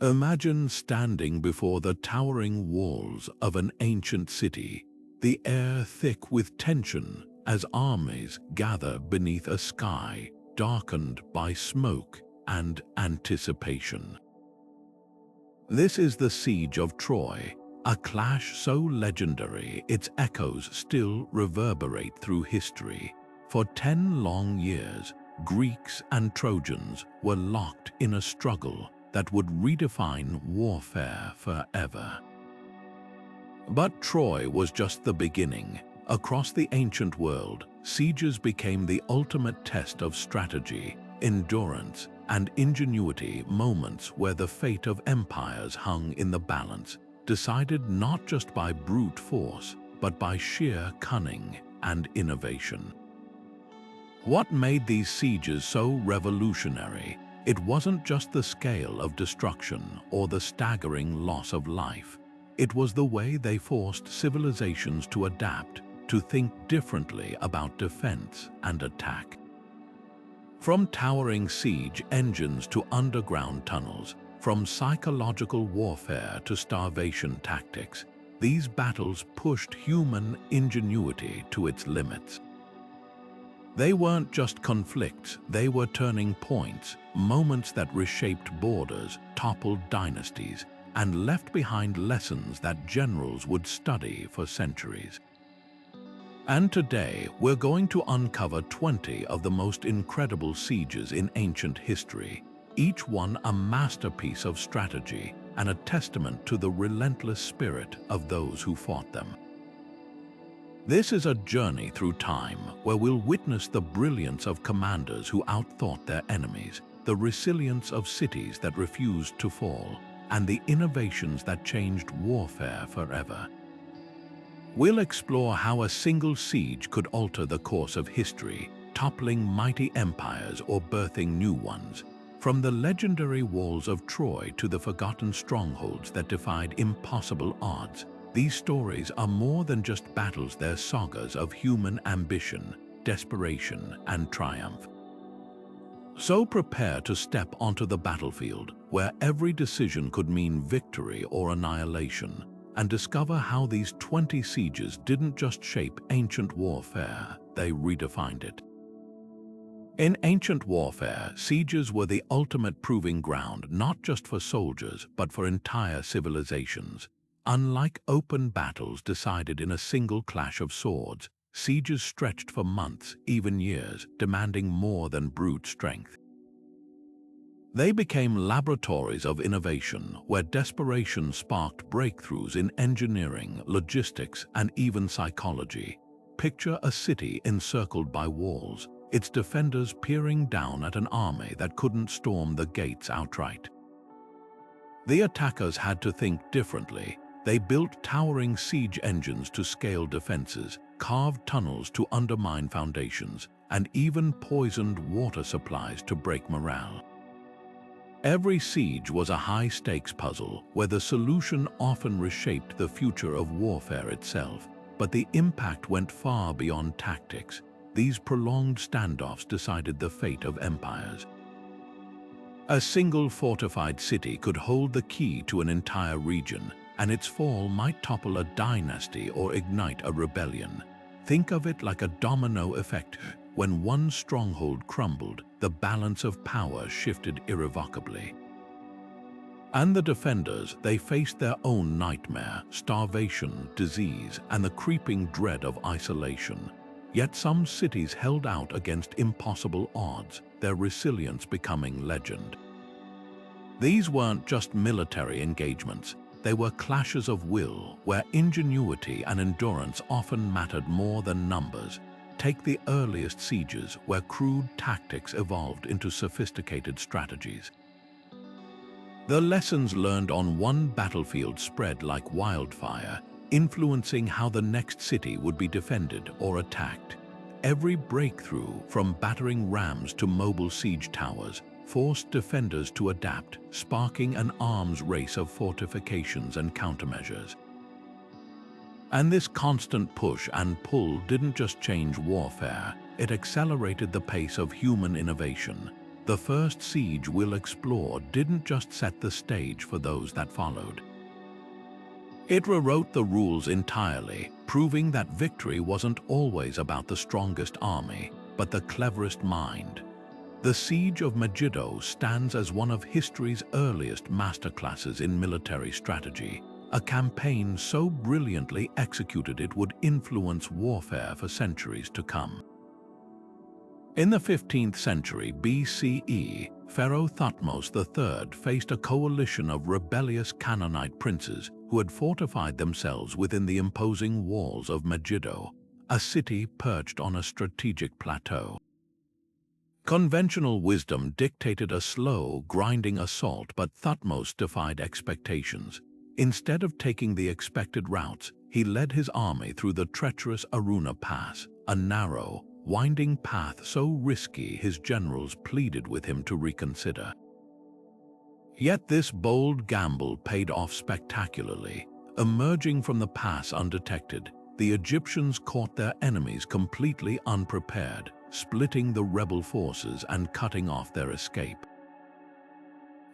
Imagine standing before the towering walls of an ancient city, the air thick with tension as armies gather beneath a sky darkened by smoke and anticipation. This is the Siege of Troy, a clash so legendary its echoes still reverberate through history. For 10 long years, Greeks and Trojans were locked in a struggle that would redefine warfare forever. But Troy was just the beginning. Across the ancient world, sieges became the ultimate test of strategy, endurance, and ingenuity, moments where the fate of empires hung in the balance, decided not just by brute force, but by sheer cunning and innovation. What made these sieges so revolutionary? It wasn't just the scale of destruction or the staggering loss of life. It was the way they forced civilizations to adapt, to think differently about defense and attack. From towering siege engines to underground tunnels, from psychological warfare to starvation tactics, these battles pushed human ingenuity to its limits. They weren't just conflicts, they were turning points, moments that reshaped borders, toppled dynasties, and left behind lessons that generals would study for centuries. And today, we're going to uncover 20 of the most incredible sieges in ancient history, each one a masterpiece of strategy and a testament to the relentless spirit of those who fought them. This is a journey through time where we'll witness the brilliance of commanders who outthought their enemies, the resilience of cities that refused to fall, and the innovations that changed warfare forever. We'll explore how a single siege could alter the course of history, toppling mighty empires or birthing new ones, from the legendary walls of Troy to the forgotten strongholds that defied impossible odds. These stories are more than just battles, they're sagas of human ambition, desperation, and triumph. So prepare to step onto the battlefield, where every decision could mean victory or annihilation, and discover how these 20 sieges didn't just shape ancient warfare, they redefined it. In ancient warfare, sieges were the ultimate proving ground, not just for soldiers, but for entire civilizations. Unlike open battles decided in a single clash of swords, sieges stretched for months, even years, demanding more than brute strength. They became laboratories of innovation, where desperation sparked breakthroughs in engineering, logistics, and even psychology. Picture a city encircled by walls, its defenders peering down at an army that couldn't storm the gates outright. The attackers had to think differently. They built towering siege engines to scale defenses, carved tunnels to undermine foundations, and even poisoned water supplies to break morale. Every siege was a high-stakes puzzle where the solution often reshaped the future of warfare itself, but the impact went far beyond tactics. These prolonged standoffs decided the fate of empires. A single fortified city could hold the key to an entire region, and its fall might topple a dynasty or ignite a rebellion. Think of it like a domino effect. When one stronghold crumbled, the balance of power shifted irrevocably. And the defenders, they faced their own nightmare, starvation, disease, and the creeping dread of isolation. Yet some cities held out against impossible odds, their resilience becoming legend. These weren't just military engagements. They were clashes of will, where ingenuity and endurance often mattered more than numbers. Take the earliest sieges, where crude tactics evolved into sophisticated strategies. The lessons learned on one battlefield spread like wildfire, influencing how the next city would be defended or attacked. Every breakthrough, from battering rams to mobile siege towers, forced defenders to adapt, sparking an arms race of fortifications and countermeasures. And this constant push and pull didn't just change warfare, it accelerated the pace of human innovation. The first siege we'll explore didn't just set the stage for those that followed. It rewrote the rules entirely, proving that victory wasn't always about the strongest army, but the cleverest mind. The Siege of Megiddo stands as one of history's earliest masterclasses in military strategy, a campaign so brilliantly executed it would influence warfare for centuries to come. In the 15th century BCE, Pharaoh Thutmose III faced a coalition of rebellious Canaanite princes who had fortified themselves within the imposing walls of Magido, a city perched on a strategic plateau. Conventional wisdom dictated a slow, grinding assault, but Thutmose defied expectations. Instead of taking the expected routes, he led his army through the treacherous Aruna Pass, a narrow, winding path so risky his generals pleaded with him to reconsider. Yet this bold gamble paid off spectacularly. Emerging from the pass undetected, the Egyptians caught their enemies completely unprepared, splitting the rebel forces and cutting off their escape.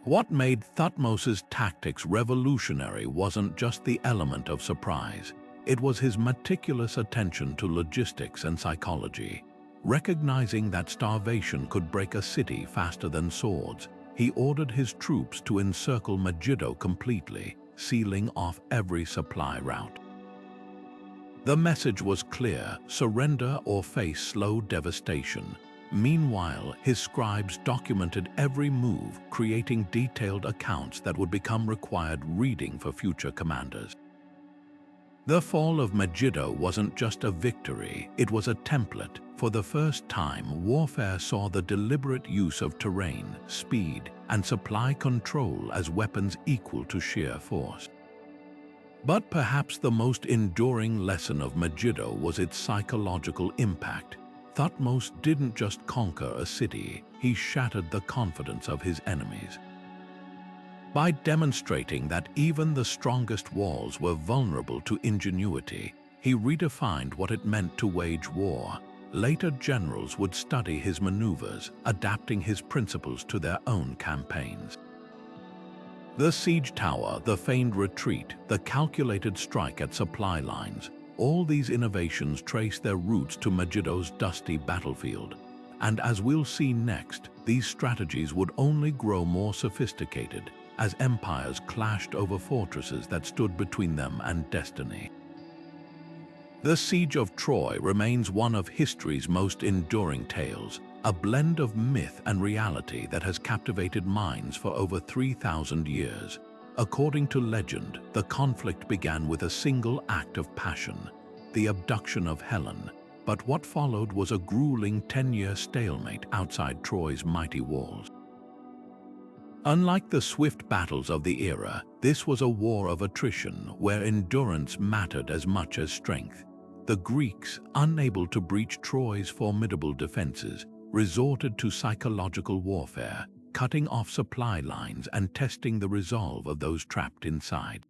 What made Thutmose's tactics revolutionary wasn't just the element of surprise. It was his meticulous attention to logistics and psychology. Recognizing that starvation could break a city faster than swords, he ordered his troops to encircle Magido completely, sealing off every supply route. The message was clear: surrender or face slow devastation. Meanwhile, his scribes documented every move, creating detailed accounts that would become required reading for future commanders. The fall of Megiddo wasn't just a victory, it was a template. For the first time, warfare saw the deliberate use of terrain, speed, and supply control as weapons equal to sheer force. But perhaps the most enduring lesson of Megiddo was its psychological impact. Thutmose didn't just conquer a city, he shattered the confidence of his enemies. By demonstrating that even the strongest walls were vulnerable to ingenuity, he redefined what it meant to wage war. Later generals would study his maneuvers, adapting his principles to their own campaigns. The siege tower, the feigned retreat, the calculated strike at supply lines, all these innovations trace their roots to Megiddo's dusty battlefield. And as we'll see next, these strategies would only grow more sophisticated as empires clashed over fortresses that stood between them and destiny. The Siege of Troy remains one of history's most enduring tales, a blend of myth and reality that has captivated minds for over 3,000 years. According to legend, the conflict began with a single act of passion, the abduction of Helen, but what followed was a grueling 10-year stalemate outside Troy's mighty walls. Unlike the swift battles of the era, this was a war of attrition where endurance mattered as much as strength. The Greeks, unable to breach Troy's formidable defenses, resorted to psychological warfare, cutting off supply lines and testing the resolve of those trapped inside.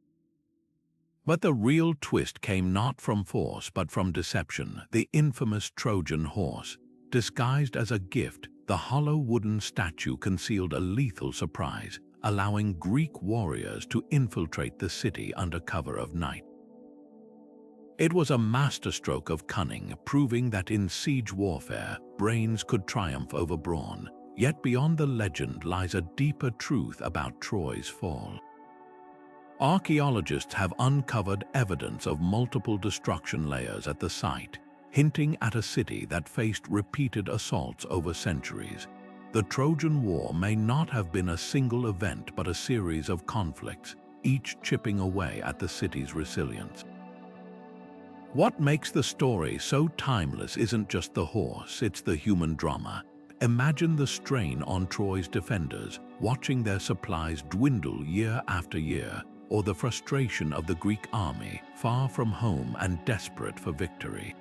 But the real twist came not from force but from deception. The infamous Trojan horse, disguised as a gift, the hollow wooden statue concealed a lethal surprise, allowing Greek warriors to infiltrate the city under cover of night. It was a masterstroke of cunning, proving that in siege warfare, brains could triumph over brawn. Yet beyond the legend lies a deeper truth about Troy's fall. Archaeologists have uncovered evidence of multiple destruction layers at the site, hinting at a city that faced repeated assaults over centuries. The Trojan War may not have been a single event but a series of conflicts, each chipping away at the city's resilience. What makes the story so timeless isn't just the horse, it's the human drama. Imagine the strain on Troy's defenders, watching their supplies dwindle year after year, or the frustration of the Greek army, far from home and desperate for victory.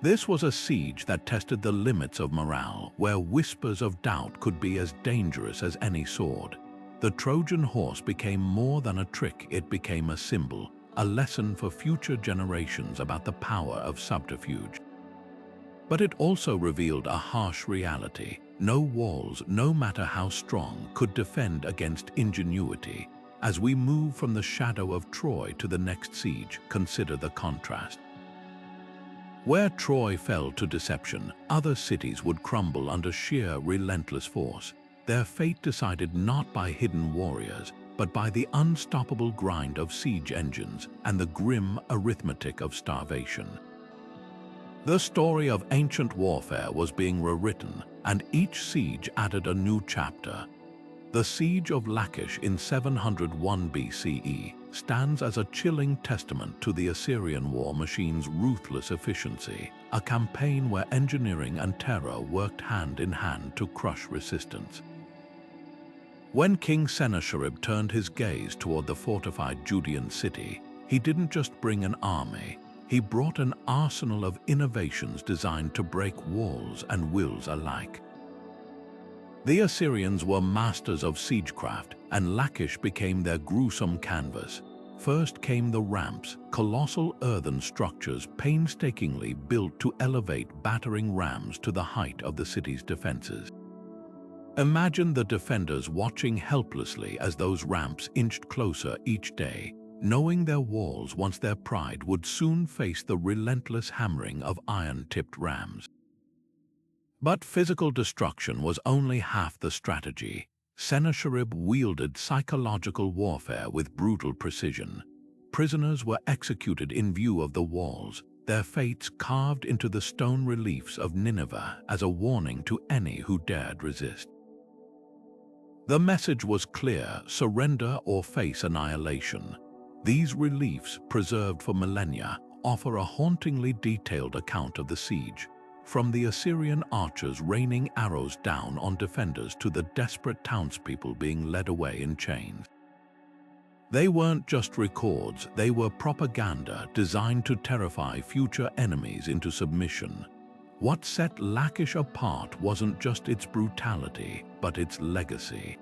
This was a siege that tested the limits of morale, where whispers of doubt could be as dangerous as any sword. The Trojan horse became more than a trick, it became a symbol, a lesson for future generations about the power of subterfuge. But it also revealed a harsh reality. No walls, no matter how strong, could defend against ingenuity. As we move from the shadow of Troy to the next siege, consider the contrast. Where Troy fell to deception, other cities would crumble under sheer relentless force, their fate decided not by hidden warriors, but by the unstoppable grind of siege engines and the grim arithmetic of starvation. The story of ancient warfare was being rewritten, and each siege added a new chapter. The Siege of Lakish in 701 BCE stands as a chilling testament to the Assyrian war machine's ruthless efficiency, a campaign where engineering and terror worked hand in hand to crush resistance. When King Senesherib turned his gaze toward the fortified Judean city, he didn't just bring an army, he brought an arsenal of innovations designed to break walls and wills alike. The Assyrians were masters of siegecraft, and Lakish became their gruesome canvas. First came the ramps, colossal earthen structures painstakingly built to elevate battering rams to the height of the city's defenses. Imagine the defenders watching helplessly as those ramps inched closer each day, knowing their walls, once their pride, would soon face the relentless hammering of iron-tipped rams. But physical destruction was only half the strategy. Sennacherib wielded psychological warfare with brutal precision. Prisoners were executed in view of the walls, their fates carved into the stone reliefs of Nineveh as a warning to any who dared resist. The message was clear: surrender or face annihilation. These reliefs, preserved for millennia, offer a hauntingly detailed account of the siege, from the Assyrian archers raining arrows down on defenders to the desperate townspeople being led away in chains. They weren't just records, they were propaganda designed to terrify future enemies into submission. What set Lakish apart wasn't just its brutality, but its legacy.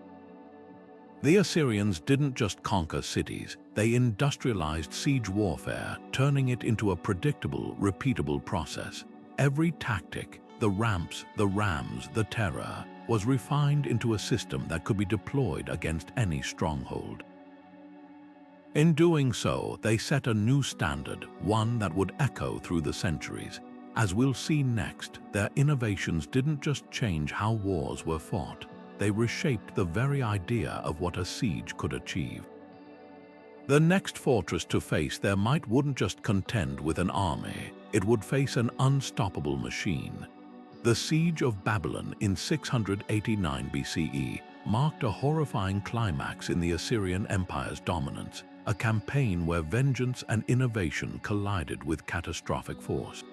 The Assyrians didn't just conquer cities, they industrialized siege warfare, turning it into a predictable, repeatable process. Every tactic, the ramps, the rams, the terror, was refined into a system that could be deployed against any stronghold. In doing so, they set a new standard, one that would echo through the centuries. As we'll see next, their innovations didn't just change how wars were fought, they reshaped the very idea of what a siege could achieve. The next fortress to face their might wouldn't just contend with an army, it would face an unstoppable machine. The Siege of Babylon in 689 BCE marked a horrifying climax in the Assyrian Empire's dominance, a campaign where vengeance and innovation collided with catastrophic force.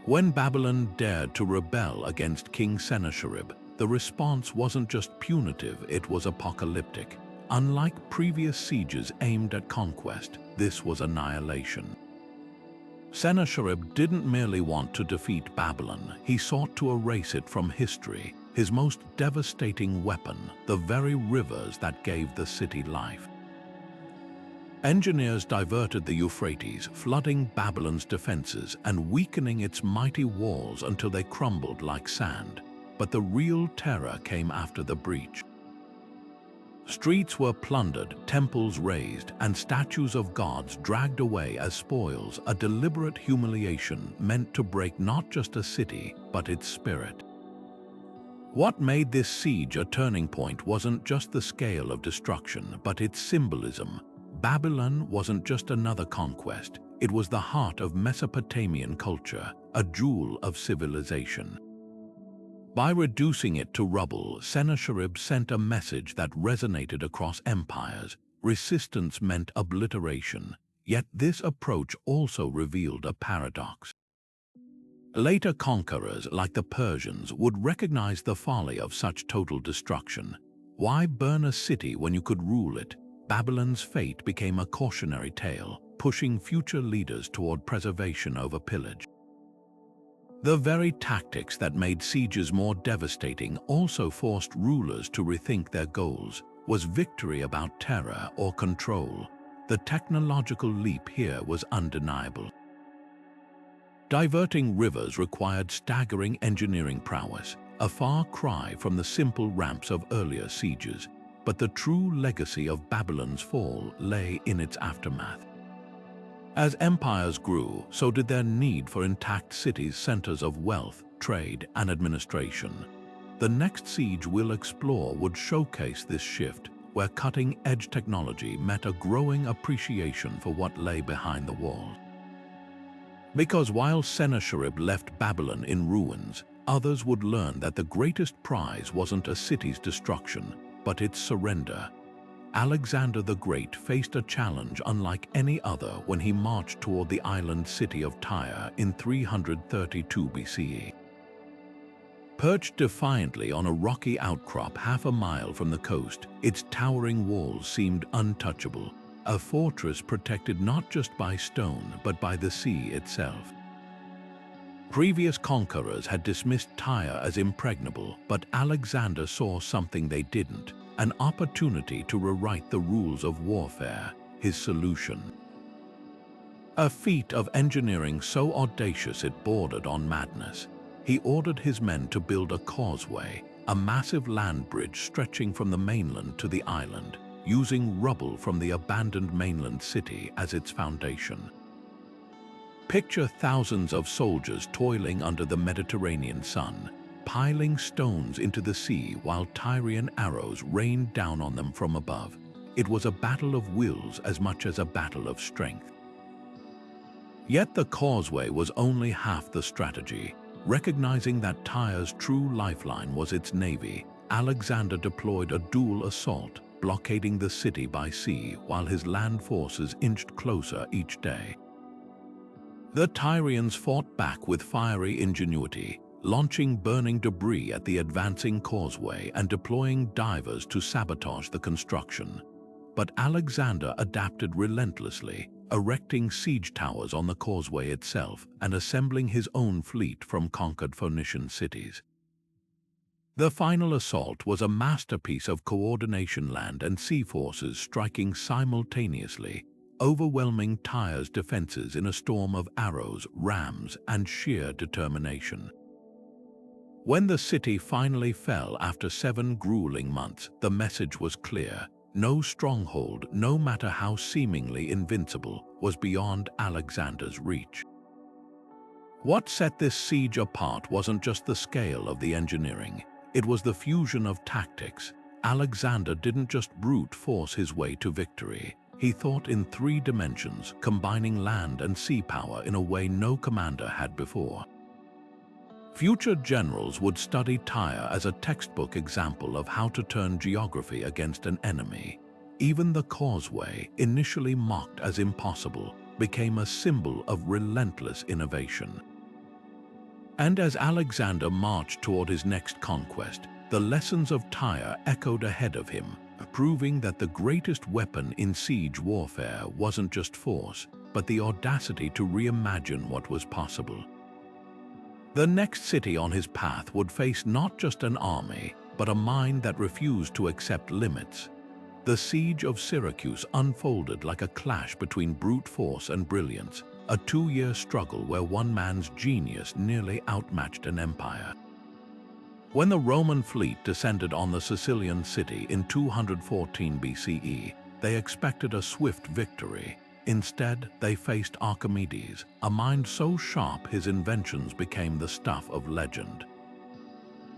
When Babylon dared to rebel against King Sennacherib, the response wasn't just punitive, it was apocalyptic. Unlike previous sieges aimed at conquest, this was annihilation. Sennacherib didn't merely want to defeat Babylon, he sought to erase it from history, his most devastating weapon, the very rivers that gave the city life. Engineers diverted the Euphrates, flooding Babylon's defenses and weakening its mighty walls until they crumbled like sand. But the real terror came after the breach. Streets were plundered, temples razed, and statues of gods dragged away as spoils, a deliberate humiliation meant to break not just a city, but its spirit. What made this siege a turning point wasn't just the scale of destruction, but its symbolism. Babylon wasn't just another conquest, it was the heart of Mesopotamian culture, a jewel of civilization. By reducing it to rubble, Sennacherib sent a message that resonated across empires. Resistance meant obliteration, yet this approach also revealed a paradox. Later conquerors, like the Persians, would recognize the folly of such total destruction. Why burn a city when you could rule it? Babylon's fate became a cautionary tale, pushing future leaders toward preservation over pillage. The very tactics that made sieges more devastating also forced rulers to rethink their goals. Was victory about terror or control? The technological leap here was undeniable. Diverting rivers required staggering engineering prowess, a far cry from the simple ramps of earlier sieges, but the true legacy of Babylon's fall lay in its aftermath. As empires grew, so did their need for intact cities, centers of wealth, trade, and administration. The next siege we'll explore would showcase this shift, where cutting-edge technology met a growing appreciation for what lay behind the walls. Because while Sennacherib left Babylon in ruins, others would learn that the greatest prize wasn't a city's destruction, but its surrender. Alexander the Great faced a challenge unlike any other when he marched toward the island city of Tyre in 332 BCE. Perched defiantly on a rocky outcrop half a mile from the coast, its towering walls seemed untouchable, a fortress protected not just by stone but by the sea itself. Previous conquerors had dismissed Tyre as impregnable, but Alexander saw something they didn't, an opportunity to rewrite the rules of warfare, his solution. A feat of engineering so audacious it bordered on madness. He ordered his men to build a causeway, a massive land bridge stretching from the mainland to the island, using rubble from the abandoned mainland city as its foundation. Picture thousands of soldiers toiling under the Mediterranean sun, piling stones into the sea while Tyrian arrows rained down on them from above. It was a battle of wills as much as a battle of strength. Yet the causeway was only half the strategy. Recognizing that Tyre's true lifeline was its navy, Alexander deployed a dual assault, blockading the city by sea while his land forces inched closer each day. The Tyrians fought back with fiery ingenuity, launching burning debris at the advancing causeway and deploying divers to sabotage the construction. But Alexander adapted relentlessly, erecting siege towers on the causeway itself and assembling his own fleet from conquered Phoenician cities. The final assault was a masterpiece of coordination, land and sea forces striking simultaneously, overwhelming Tyre's defenses in a storm of arrows, rams, and sheer determination. When the city finally fell after 7 grueling months, the message was clear. No stronghold, no matter how seemingly invincible, was beyond Alexander's reach. What set this siege apart wasn't just the scale of the engineering, it was the fusion of tactics. Alexander didn't just brute force his way to victory. He thought in 3 dimensions, combining land and sea power in a way no commander had before. Future generals would study Tyre as a textbook example of how to turn geography against an enemy. Even the causeway, initially mocked as impossible, became a symbol of relentless innovation. And as Alexander marched toward his next conquest, the lessons of Tyre echoed ahead of him, proving that the greatest weapon in siege warfare wasn't just force, but the audacity to reimagine what was possible. The next city on his path would face not just an army, but a mind that refused to accept limits. The siege of Syracuse unfolded like a clash between brute force and brilliance, a 2-year struggle where one man's genius nearly outmatched an empire. When the Roman fleet descended on the Sicilian city in 214 BCE, they expected a swift victory. Instead, they faced Archimedes, a mind so sharp his inventions became the stuff of legend.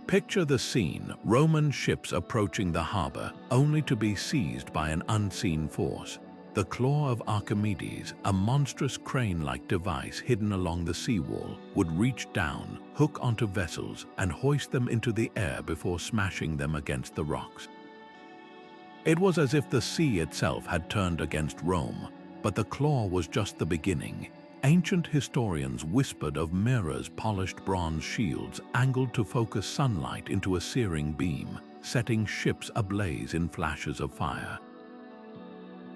Picture the scene: Roman ships approaching the harbor, only to be seized by an unseen force. The claw of Archimedes, a monstrous crane-like device hidden along the seawall, would reach down, hook onto vessels, and hoist them into the air before smashing them against the rocks. It was as if the sea itself had turned against Rome. But the claw was just the beginning. Ancient historians whispered of mirrors, polished bronze shields angled to focus sunlight into a searing beam, setting ships ablaze in flashes of fire.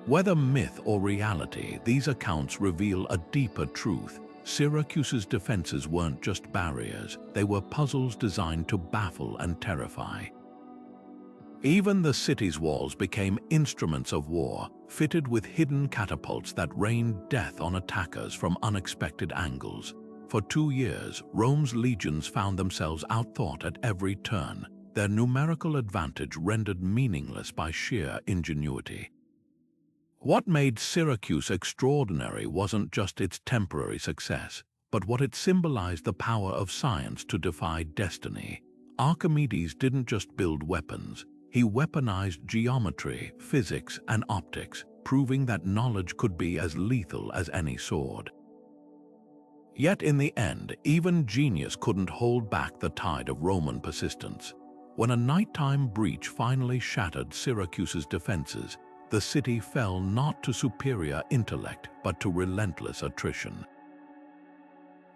Whether myth or reality, these accounts reveal a deeper truth. Syracuse's defenses weren't just barriers, they were puzzles designed to baffle and terrify. Even the city's walls became instruments of war, fitted with hidden catapults that rained death on attackers from unexpected angles. For 2 years, Rome's legions found themselves outthought at every turn, their numerical advantage rendered meaningless by sheer ingenuity. What made Syracuse extraordinary wasn't just its temporary success, but what it symbolized: the power of science to defy destiny. Archimedes didn't just build weapons, he weaponized geometry, physics, and optics, proving that knowledge could be as lethal as any sword. Yet in the end, even genius couldn't hold back the tide of Roman persistence. When a nighttime breach finally shattered Syracuse's defenses, the city fell not to superior intellect but to relentless attrition.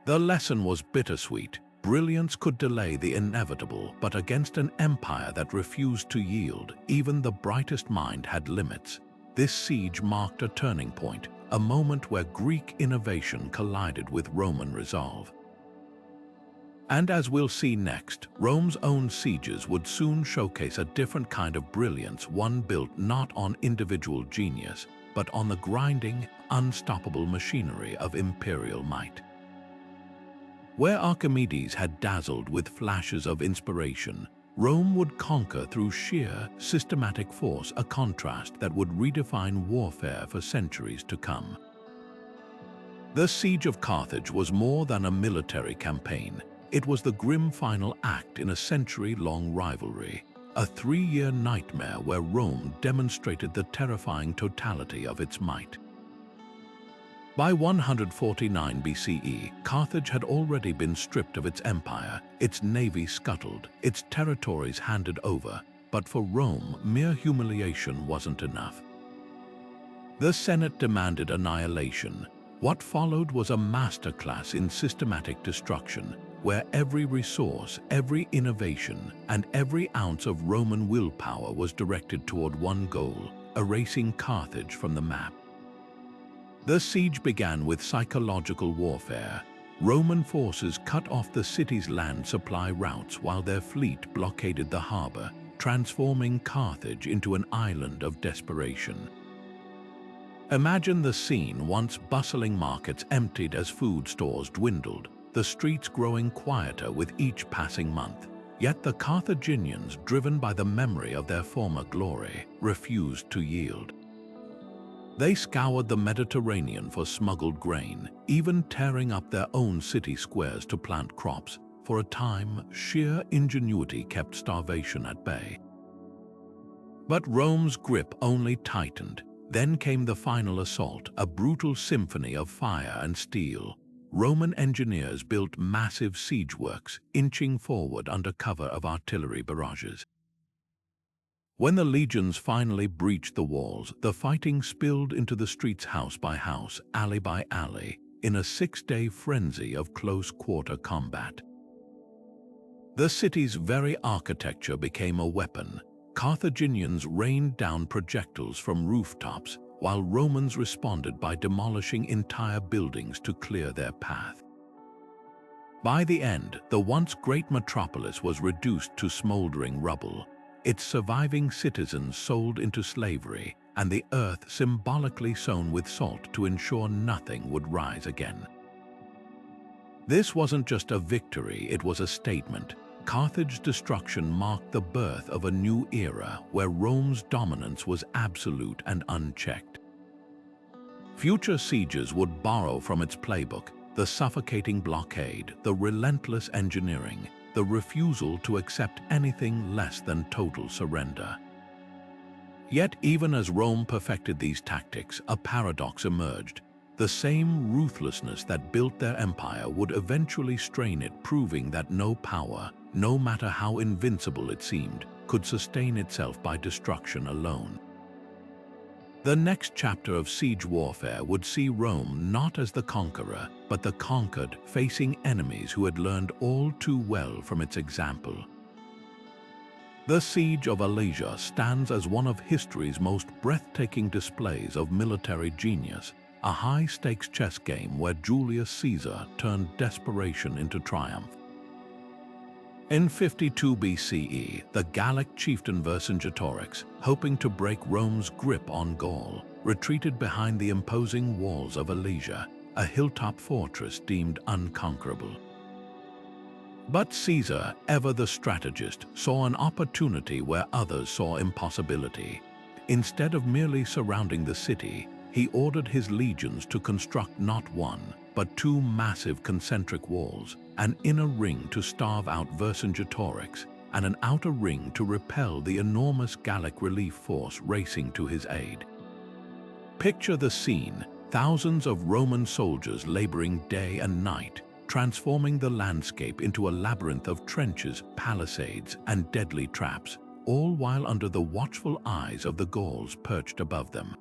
The lesson was bittersweet. Brilliance could delay the inevitable, but against an empire that refused to yield, even the brightest mind had limits. This siege marked a turning point, a moment where Greek innovation collided with Roman resolve. And as we'll see next, Rome's own sieges would soon showcase a different kind of brilliance, one built not on individual genius, but on the grinding, unstoppable machinery of imperial might. Where Archimedes had dazzled with flashes of inspiration, Rome would conquer through sheer, systematic force, a contrast that would redefine warfare for centuries to come. The Siege of Carthage was more than a military campaign. It was the grim final act in a century-long rivalry, a 3-year nightmare where Rome demonstrated the terrifying totality of its might. By 149 BCE, Carthage had already been stripped of its empire, its navy scuttled, its territories handed over, but for Rome, mere humiliation wasn't enough. The Senate demanded annihilation. What followed was a masterclass in systematic destruction, where every resource, every innovation, and every ounce of Roman willpower was directed toward one goal: erasing Carthage from the map. The siege began with psychological warfare. Roman forces cut off the city's land supply routes while their fleet blockaded the harbor, transforming Carthage into an island of desperation. Imagine the scene: once bustling markets emptied as food stores dwindled, the streets growing quieter with each passing month. Yet the Carthaginians, driven by the memory of their former glory, refused to yield. They scoured the Mediterranean for smuggled grain, even tearing up their own city squares to plant crops. For a time, sheer ingenuity kept starvation at bay. But Rome's grip only tightened. Then came the final assault, a brutal symphony of fire and steel. Roman engineers built massive siege works, inching forward under cover of artillery barrages. When the legions finally breached the walls, the fighting spilled into the streets, house by house, alley by alley, in a 6-day frenzy of close-quarter combat. The city's very architecture became a weapon. Carthaginians rained down projectiles from rooftops, while Romans responded by demolishing entire buildings to clear their path. By the end, the once great metropolis was reduced to smoldering rubble, its surviving citizens sold into slavery, and the earth symbolically sown with salt to ensure nothing would rise again. This wasn't just a victory, it was a statement. Carthage's destruction marked the birth of a new era where Rome's dominance was absolute and unchecked. Future sieges would borrow from its playbook: the suffocating blockade, the relentless engineering, the refusal to accept anything less than total surrender. Yet even as Rome perfected these tactics, a paradox emerged. The same ruthlessness that built their empire would eventually strain it, proving that no power, no matter how invincible it seemed, could sustain itself by destruction alone. The next chapter of siege warfare would see Rome not as the conqueror, but the conquered, facing enemies who had learned all too well from its example. The Siege of Alesia stands as one of history's most breathtaking displays of military genius, a high-stakes chess game where Julius Caesar turned desperation into triumph. In 52 BCE, the Gallic chieftain Vercingetorix, hoping to break Rome's grip on Gaul, retreated behind the imposing walls of Alesia, a hilltop fortress deemed unconquerable. But Caesar, ever the strategist, saw an opportunity where others saw impossibility. Instead of merely surrounding the city, he ordered his legions to construct not one, but two massive concentric walls, an inner ring to starve out Vercingetorix, and an outer ring to repel the enormous Gallic relief force racing to his aid. Picture the scene, thousands of Roman soldiers laboring day and night, transforming the landscape into a labyrinth of trenches, palisades, and deadly traps, all while under the watchful eyes of the Gauls perched above them.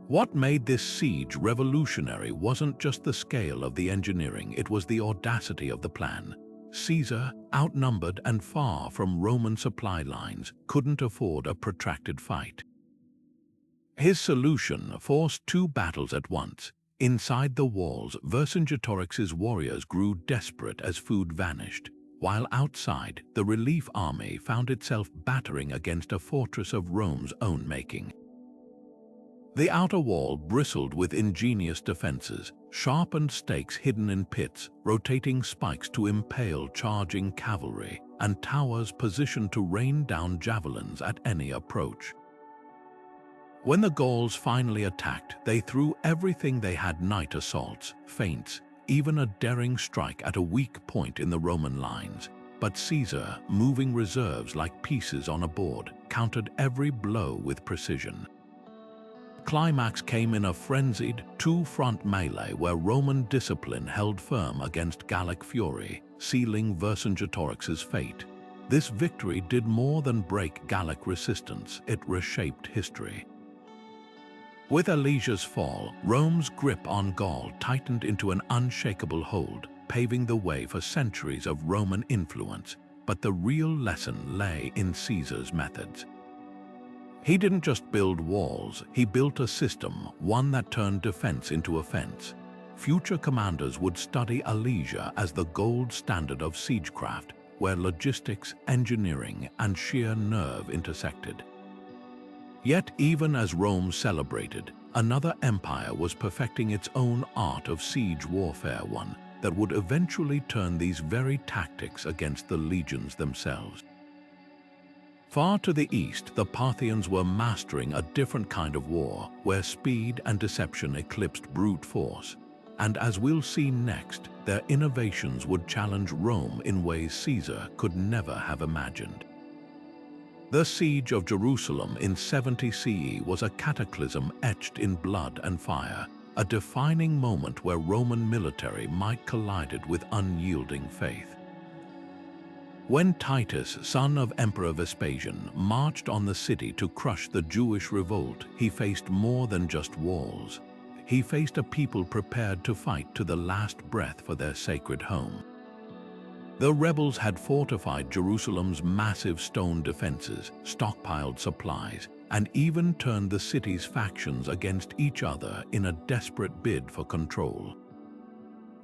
What made this siege revolutionary wasn't just the scale of the engineering, it was the audacity of the plan. Caesar, outnumbered and far from Roman supply lines, couldn't afford a protracted fight. His solution forced two battles at once. Inside the walls, Vercingetorix's warriors grew desperate as food vanished, while outside, the relief army found itself battering against a fortress of Rome's own making. The outer wall bristled with ingenious defenses, sharpened stakes hidden in pits, rotating spikes to impale charging cavalry, and towers positioned to rain down javelins at any approach. When the Gauls finally attacked, they threw everything they had: night assaults, feints, even a daring strike at a weak point in the Roman lines. But Caesar, moving reserves like pieces on a board, countered every blow with precision. Climax came in a frenzied two-front melee where Roman discipline held firm against Gallic fury, sealing Vercingetorix's fate. This victory did more than break Gallic resistance, it reshaped history. With Alesia's fall, Rome's grip on Gaul tightened into an unshakable hold, paving the way for centuries of Roman influence. But the real lesson lay in Caesar's methods. He didn't just build walls, he built a system, one that turned defense into offense. Future commanders would study Alesia as the gold standard of siegecraft, where logistics, engineering, and sheer nerve intersected. Yet even as Rome celebrated, another empire was perfecting its own art of siege warfare, one that would eventually turn these very tactics against the legions themselves. Far to the east, the Parthians were mastering a different kind of war, where speed and deception eclipsed brute force. And as we'll see next, their innovations would challenge Rome in ways Caesar could never have imagined. The Siege of Jerusalem in 70 CE was a cataclysm etched in blood and fire, a defining moment where Roman military might collided with unyielding faith. When Titus, son of Emperor Vespasian, marched on the city to crush the Jewish revolt, he faced more than just walls. He faced a people prepared to fight to the last breath for their sacred home. The rebels had fortified Jerusalem's massive stone defenses, stockpiled supplies, and even turned the city's factions against each other in a desperate bid for control.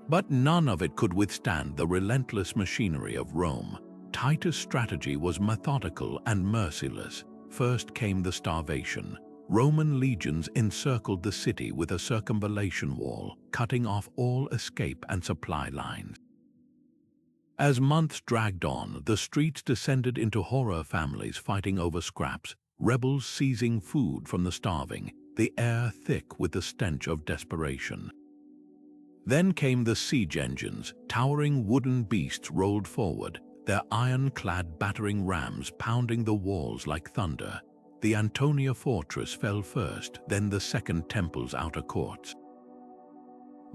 But none of it could withstand the relentless machinery of Rome. Titus' strategy was methodical and merciless. First came the starvation. Roman legions encircled the city with a circumvallation wall, cutting off all escape and supply lines. As months dragged on, the streets descended into horror: families fighting over scraps, rebels seizing food from the starving, the air thick with the stench of desperation. Then came the siege engines. Towering wooden beasts rolled forward, their iron-clad battering rams pounding the walls like thunder. The Antonia fortress fell first, then the Second Temple's outer courts.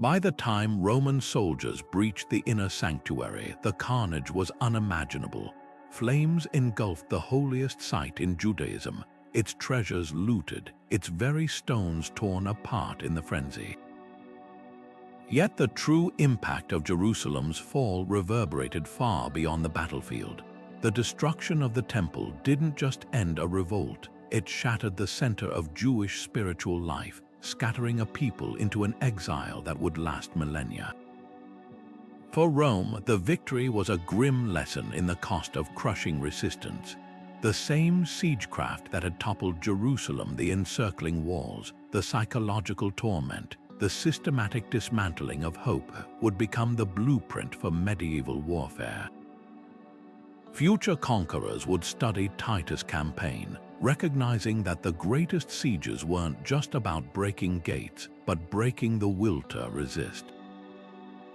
By the time Roman soldiers breached the inner sanctuary, the carnage was unimaginable. Flames engulfed the holiest site in Judaism, its treasures looted, its very stones torn apart in the frenzy. Yet the true impact of Jerusalem's fall reverberated far beyond the battlefield. The destruction of the temple didn't just end a revolt, it shattered the center of Jewish spiritual life, scattering a people into an exile that would last millennia. For Rome, the victory was a grim lesson in the cost of crushing resistance. The same siegecraft that had toppled Jerusalem, the encircling walls, the psychological torment, the systematic dismantling of hope would become the blueprint for medieval warfare. Future conquerors would study Titus' campaign, recognizing that the greatest sieges weren't just about breaking gates, but breaking the will to resist.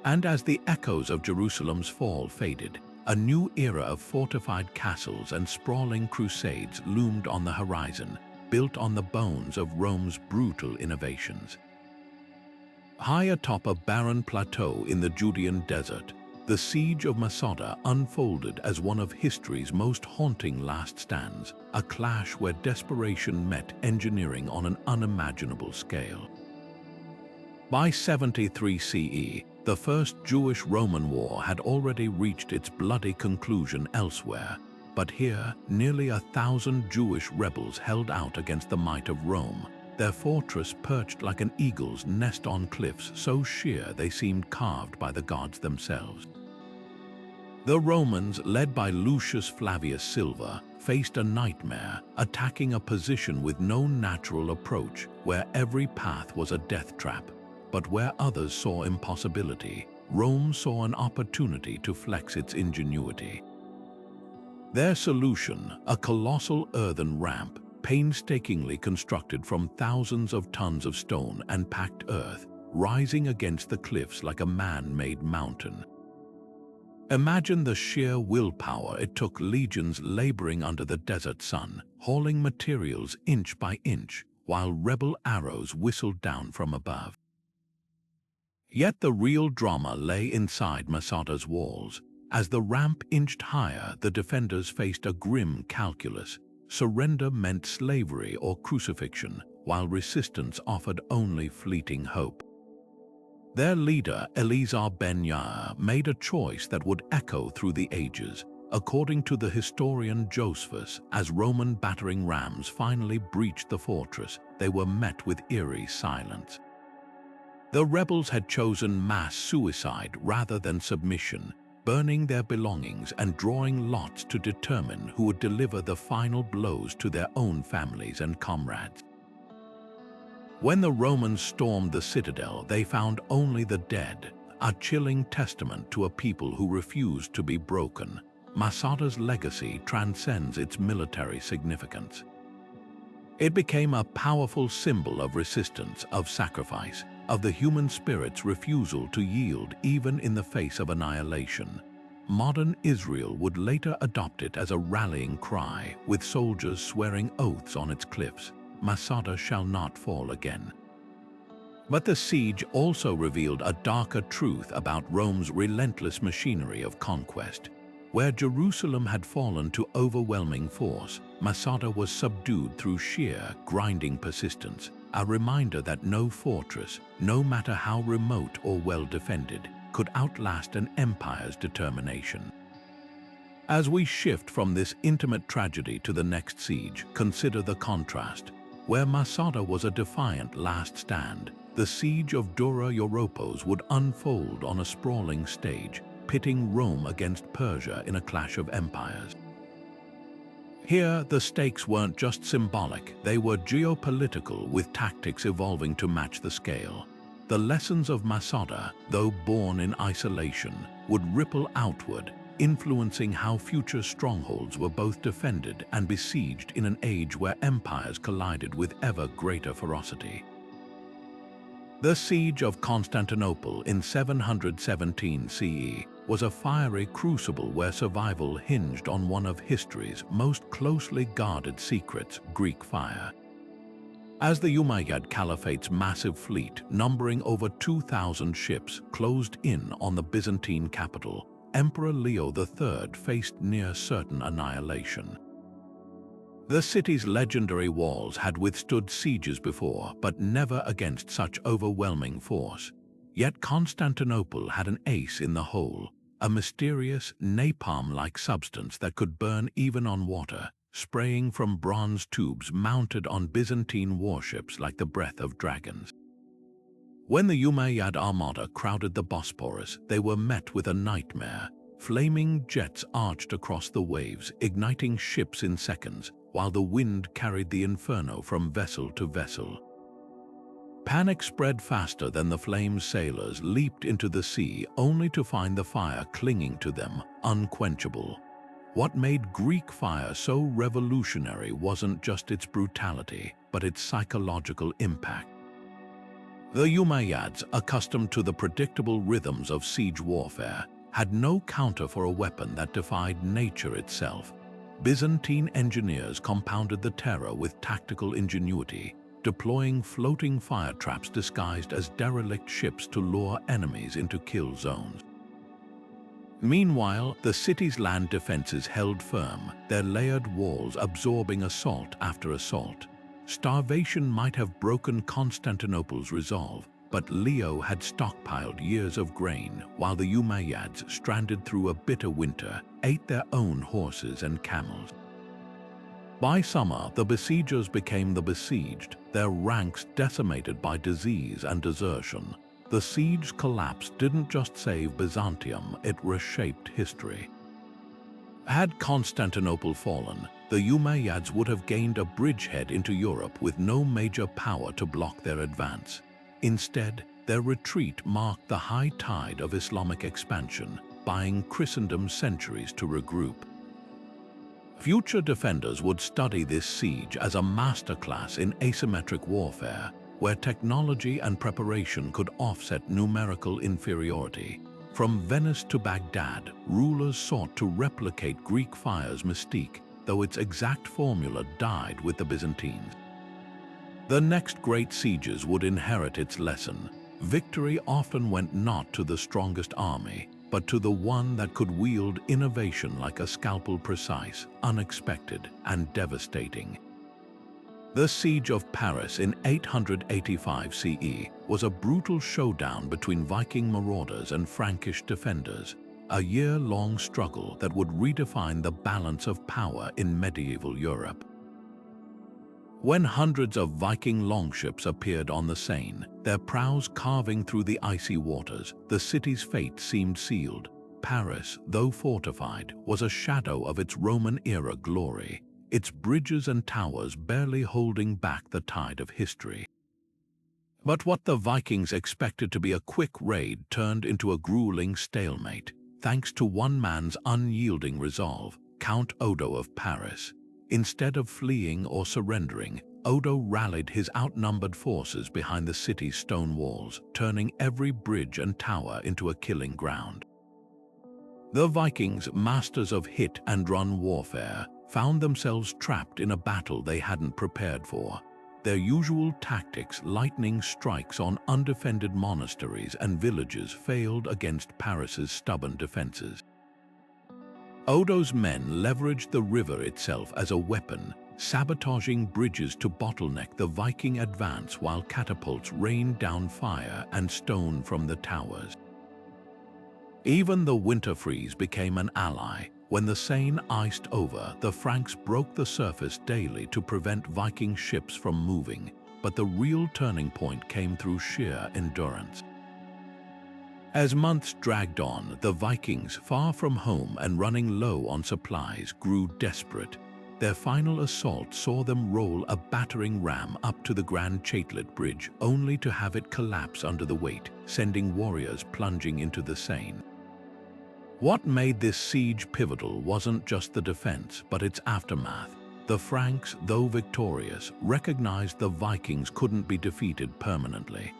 And as the echoes of Jerusalem's fall faded, a new era of fortified castles and sprawling crusades loomed on the horizon, built on the bones of Rome's brutal innovations. High atop a barren plateau in the Judean desert, the Siege of Masada unfolded as one of history's most haunting last stands, a clash where desperation met engineering on an unimaginable scale. By 73 CE, the First Jewish-Roman War had already reached its bloody conclusion elsewhere, but here, nearly 1,000 Jewish rebels held out against the might of Rome, their fortress perched like an eagle's nest on cliffs so sheer they seemed carved by the gods themselves. The Romans, led by Lucius Flavius Silva, faced a nightmare, attacking a position with no natural approach, where every path was a death trap. But where others saw impossibility, Rome saw an opportunity to flex its ingenuity. Their solution, a colossal earthen ramp, painstakingly constructed from thousands of tons of stone and packed earth, rising against the cliffs like a man-made mountain. Imagine the sheer willpower it took legions laboring under the desert sun, hauling materials inch by inch, while rebel arrows whistled down from above. Yet the real drama lay inside Masada's walls. As the ramp inched higher, the defenders faced a grim calculus. Surrender meant slavery or crucifixion, while resistance offered only fleeting hope. Their leader, Eleazar ben Yair, made a choice that would echo through the ages. According to the historian Josephus, as Roman battering rams finally breached the fortress, they were met with eerie silence. The rebels had chosen mass suicide rather than submission, burning their belongings and drawing lots to determine who would deliver the final blows to their own families and comrades. When the Romans stormed the citadel, they found only the dead, a chilling testament to a people who refused to be broken. Masada's legacy transcends its military significance. It became a powerful symbol of resistance, of sacrifice, of the human spirit's refusal to yield even in the face of annihilation. Modern Israel would later adopt it as a rallying cry, with soldiers swearing oaths on its cliffs, "Masada shall not fall again." But the siege also revealed a darker truth about Rome's relentless machinery of conquest. Where Jerusalem had fallen to overwhelming force, Masada was subdued through sheer, grinding persistence, a reminder that no fortress, no matter how remote or well defended, could outlast an empire's determination. As we shift from this intimate tragedy to the next siege, consider the contrast. Where Masada was a defiant last stand, the siege of Dura Europos would unfold on a sprawling stage, pitting Rome against Persia in a clash of empires. Here, the stakes weren't just symbolic, they were geopolitical, with tactics evolving to match the scale. The lessons of Masada, though born in isolation, would ripple outward, influencing how future strongholds were both defended and besieged in an age where empires collided with ever greater ferocity. The Siege of Constantinople in 717 CE was a fiery crucible where survival hinged on one of history's most closely guarded secrets, Greek fire. As the Umayyad Caliphate's massive fleet, numbering over 2,000 ships, closed in on the Byzantine capital, Emperor Leo III faced near certain annihilation. The city's legendary walls had withstood sieges before, but never against such overwhelming force. Yet Constantinople had an ace in the hole, a mysterious, napalm-like substance that could burn even on water, spraying from bronze tubes mounted on Byzantine warships like the breath of dragons. When the Umayyad armada crowded the Bosporus, they were met with a nightmare. Flaming jets arched across the waves, igniting ships in seconds, while the wind carried the inferno from vessel to vessel. Panic spread faster than the flames. Sailors leaped into the sea only to find the fire clinging to them, unquenchable. What made Greek fire so revolutionary wasn't just its brutality, but its psychological impact. The Umayyads, accustomed to the predictable rhythms of siege warfare, had no counter for a weapon that defied nature itself. Byzantine engineers compounded the terror with tactical ingenuity, deploying floating fire traps disguised as derelict ships to lure enemies into kill zones. Meanwhile, the city's land defenses held firm, their layered walls absorbing assault after assault. Starvation might have broken Constantinople's resolve, but Leo had stockpiled years of grain, while the Umayyads, stranded through a bitter winter, ate their own horses and camels. By summer, the besiegers became the besieged, their ranks decimated by disease and desertion. The siege collapse didn't just save Byzantium, it reshaped history. Had Constantinople fallen, the Umayyads would have gained a bridgehead into Europe with no major power to block their advance. Instead, their retreat marked the high tide of Islamic expansion, buying Christendom centuries to regroup. Future defenders would study this siege as a masterclass in asymmetric warfare, where technology and preparation could offset numerical inferiority. From Venice to Baghdad, rulers sought to replicate Greek fire's mystique, though its exact formula died with the Byzantines. The next great sieges would inherit its lesson. Victory often went not to the strongest army, but to the one that could wield innovation like a scalpel, precise, unexpected, and devastating. The Siege of Paris in 885 CE was a brutal showdown between Viking marauders and Frankish defenders, a year-long struggle that would redefine the balance of power in medieval Europe. When hundreds of Viking longships appeared on the Seine, their prows carving through the icy waters, the city's fate seemed sealed. Paris, though fortified, was a shadow of its Roman-era glory, its bridges and towers barely holding back the tide of history. But what the Vikings expected to be a quick raid turned into a grueling stalemate, thanks to one man's unyielding resolve, Count Odo of Paris. Instead of fleeing or surrendering, Odo rallied his outnumbered forces behind the city's stone walls, turning every bridge and tower into a killing ground. The Vikings, masters of hit-and-run warfare, found themselves trapped in a battle they hadn't prepared for. Their usual tactics, lightning strikes on undefended monasteries and villages, failed against Paris's stubborn defenses. Odo's men leveraged the river itself as a weapon, sabotaging bridges to bottleneck the Viking advance while catapults rained down fire and stone from the towers. Even the winter freeze became an ally. When the Seine iced over, the Franks broke the surface daily to prevent Viking ships from moving, but the real turning point came through sheer endurance. As months dragged on, the Vikings, far from home and running low on supplies, grew desperate. Their final assault saw them roll a battering ram up to the Grand Chatelet Bridge, only to have it collapse under the weight, sending warriors plunging into the Seine. What made this siege pivotal wasn't just the defense, but its aftermath. The Franks, though victorious, recognized the Vikings couldn't be defeated permanently.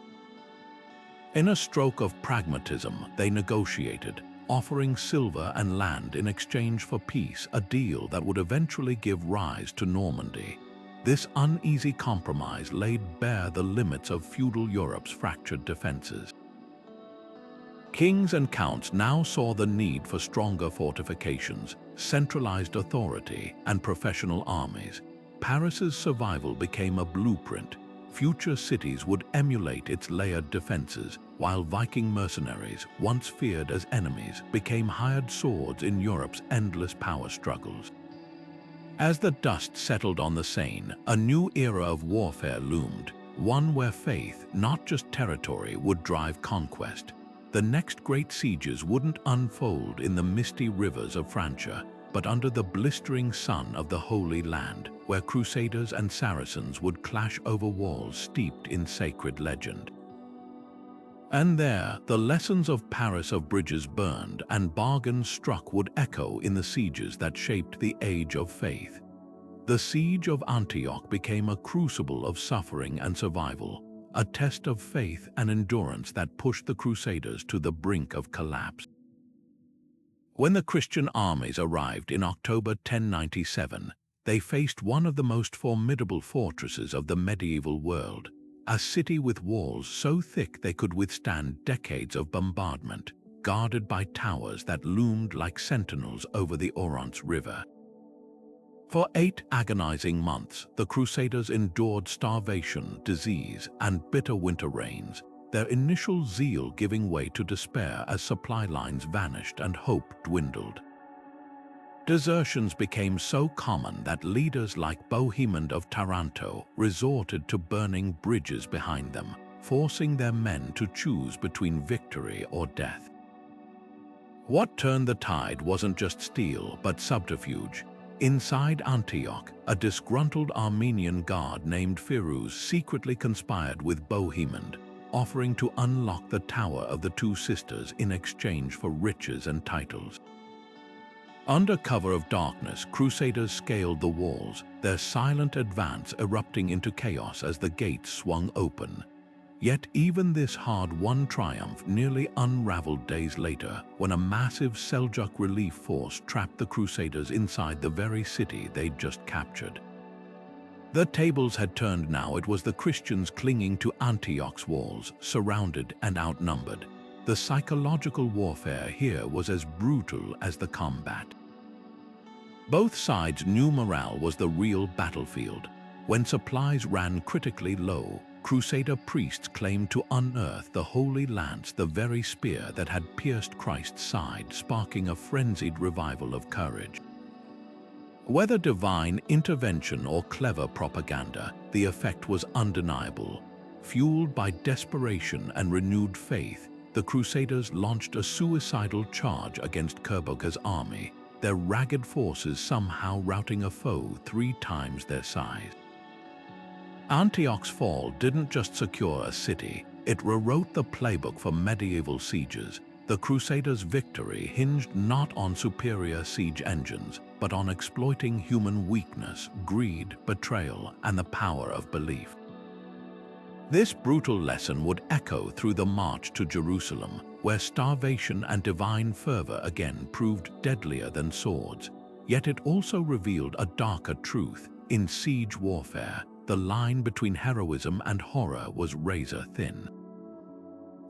In a stroke of pragmatism, they negotiated, offering silver and land in exchange for peace, a deal that would eventually give rise to Normandy. This uneasy compromise laid bare the limits of feudal Europe's fractured defenses. Kings and counts now saw the need for stronger fortifications, centralized authority, and professional armies. Paris's survival became a blueprint. Future cities would emulate its layered defenses, while Viking mercenaries, once feared as enemies, became hired swords in Europe's endless power struggles. As the dust settled on the Seine, a new era of warfare loomed, one where faith, not just territory, would drive conquest. The next great sieges wouldn't unfold in the misty rivers of Francia. but under the blistering sun of the Holy Land, where Crusaders and Saracens would clash over walls steeped in sacred legend. And there, the lessons of Paris of bridges burned and bargains struck would echo in the sieges that shaped the Age of Faith. The Siege of Antioch became a crucible of suffering and survival, a test of faith and endurance that pushed the Crusaders to the brink of collapse. When the Christian armies arrived in October 1097, they faced one of the most formidable fortresses of the medieval world, a city with walls so thick they could withstand decades of bombardment, guarded by towers that loomed like sentinels over the Orontes River. For 8 agonizing months, the Crusaders endured starvation, disease, and bitter winter rains, their initial zeal giving way to despair as supply lines vanished and hope dwindled. Desertions became so common that leaders like Bohemond of Taranto resorted to burning bridges behind them, forcing their men to choose between victory or death. What turned the tide wasn't just steel, but subterfuge. Inside Antioch, a disgruntled Armenian guard named Firuz secretly conspired with Bohemond, offering to unlock the Tower of the Two Sisters in exchange for riches and titles. Under cover of darkness, Crusaders scaled the walls, their silent advance erupting into chaos as the gates swung open. Yet even this hard-won triumph nearly unraveled days later when a massive Seljuk relief force trapped the Crusaders inside the very city they'd just captured. The tables had turned now. It was the Christians clinging to Antioch's walls, surrounded and outnumbered. The psychological warfare here was as brutal as the combat. Both sides knew morale was the real battlefield. When supplies ran critically low, Crusader priests claimed to unearth the Holy Lance, the very spear that had pierced Christ's side, sparking a frenzied revival of courage. Whether divine intervention or clever propaganda, the effect was undeniable. Fueled by desperation and renewed faith, the Crusaders launched a suicidal charge against Kerboga's army, their ragged forces somehow routing a foe 3 times their size. Antioch's fall didn't just secure a city, it rewrote the playbook for medieval sieges. The Crusaders' victory hinged not on superior siege engines, but on exploiting human weakness, greed, betrayal, and the power of belief. This brutal lesson would echo through the march to Jerusalem, where starvation and divine fervor again proved deadlier than swords. Yet it also revealed a darker truth. In siege warfare, the line between heroism and horror was razor-thin.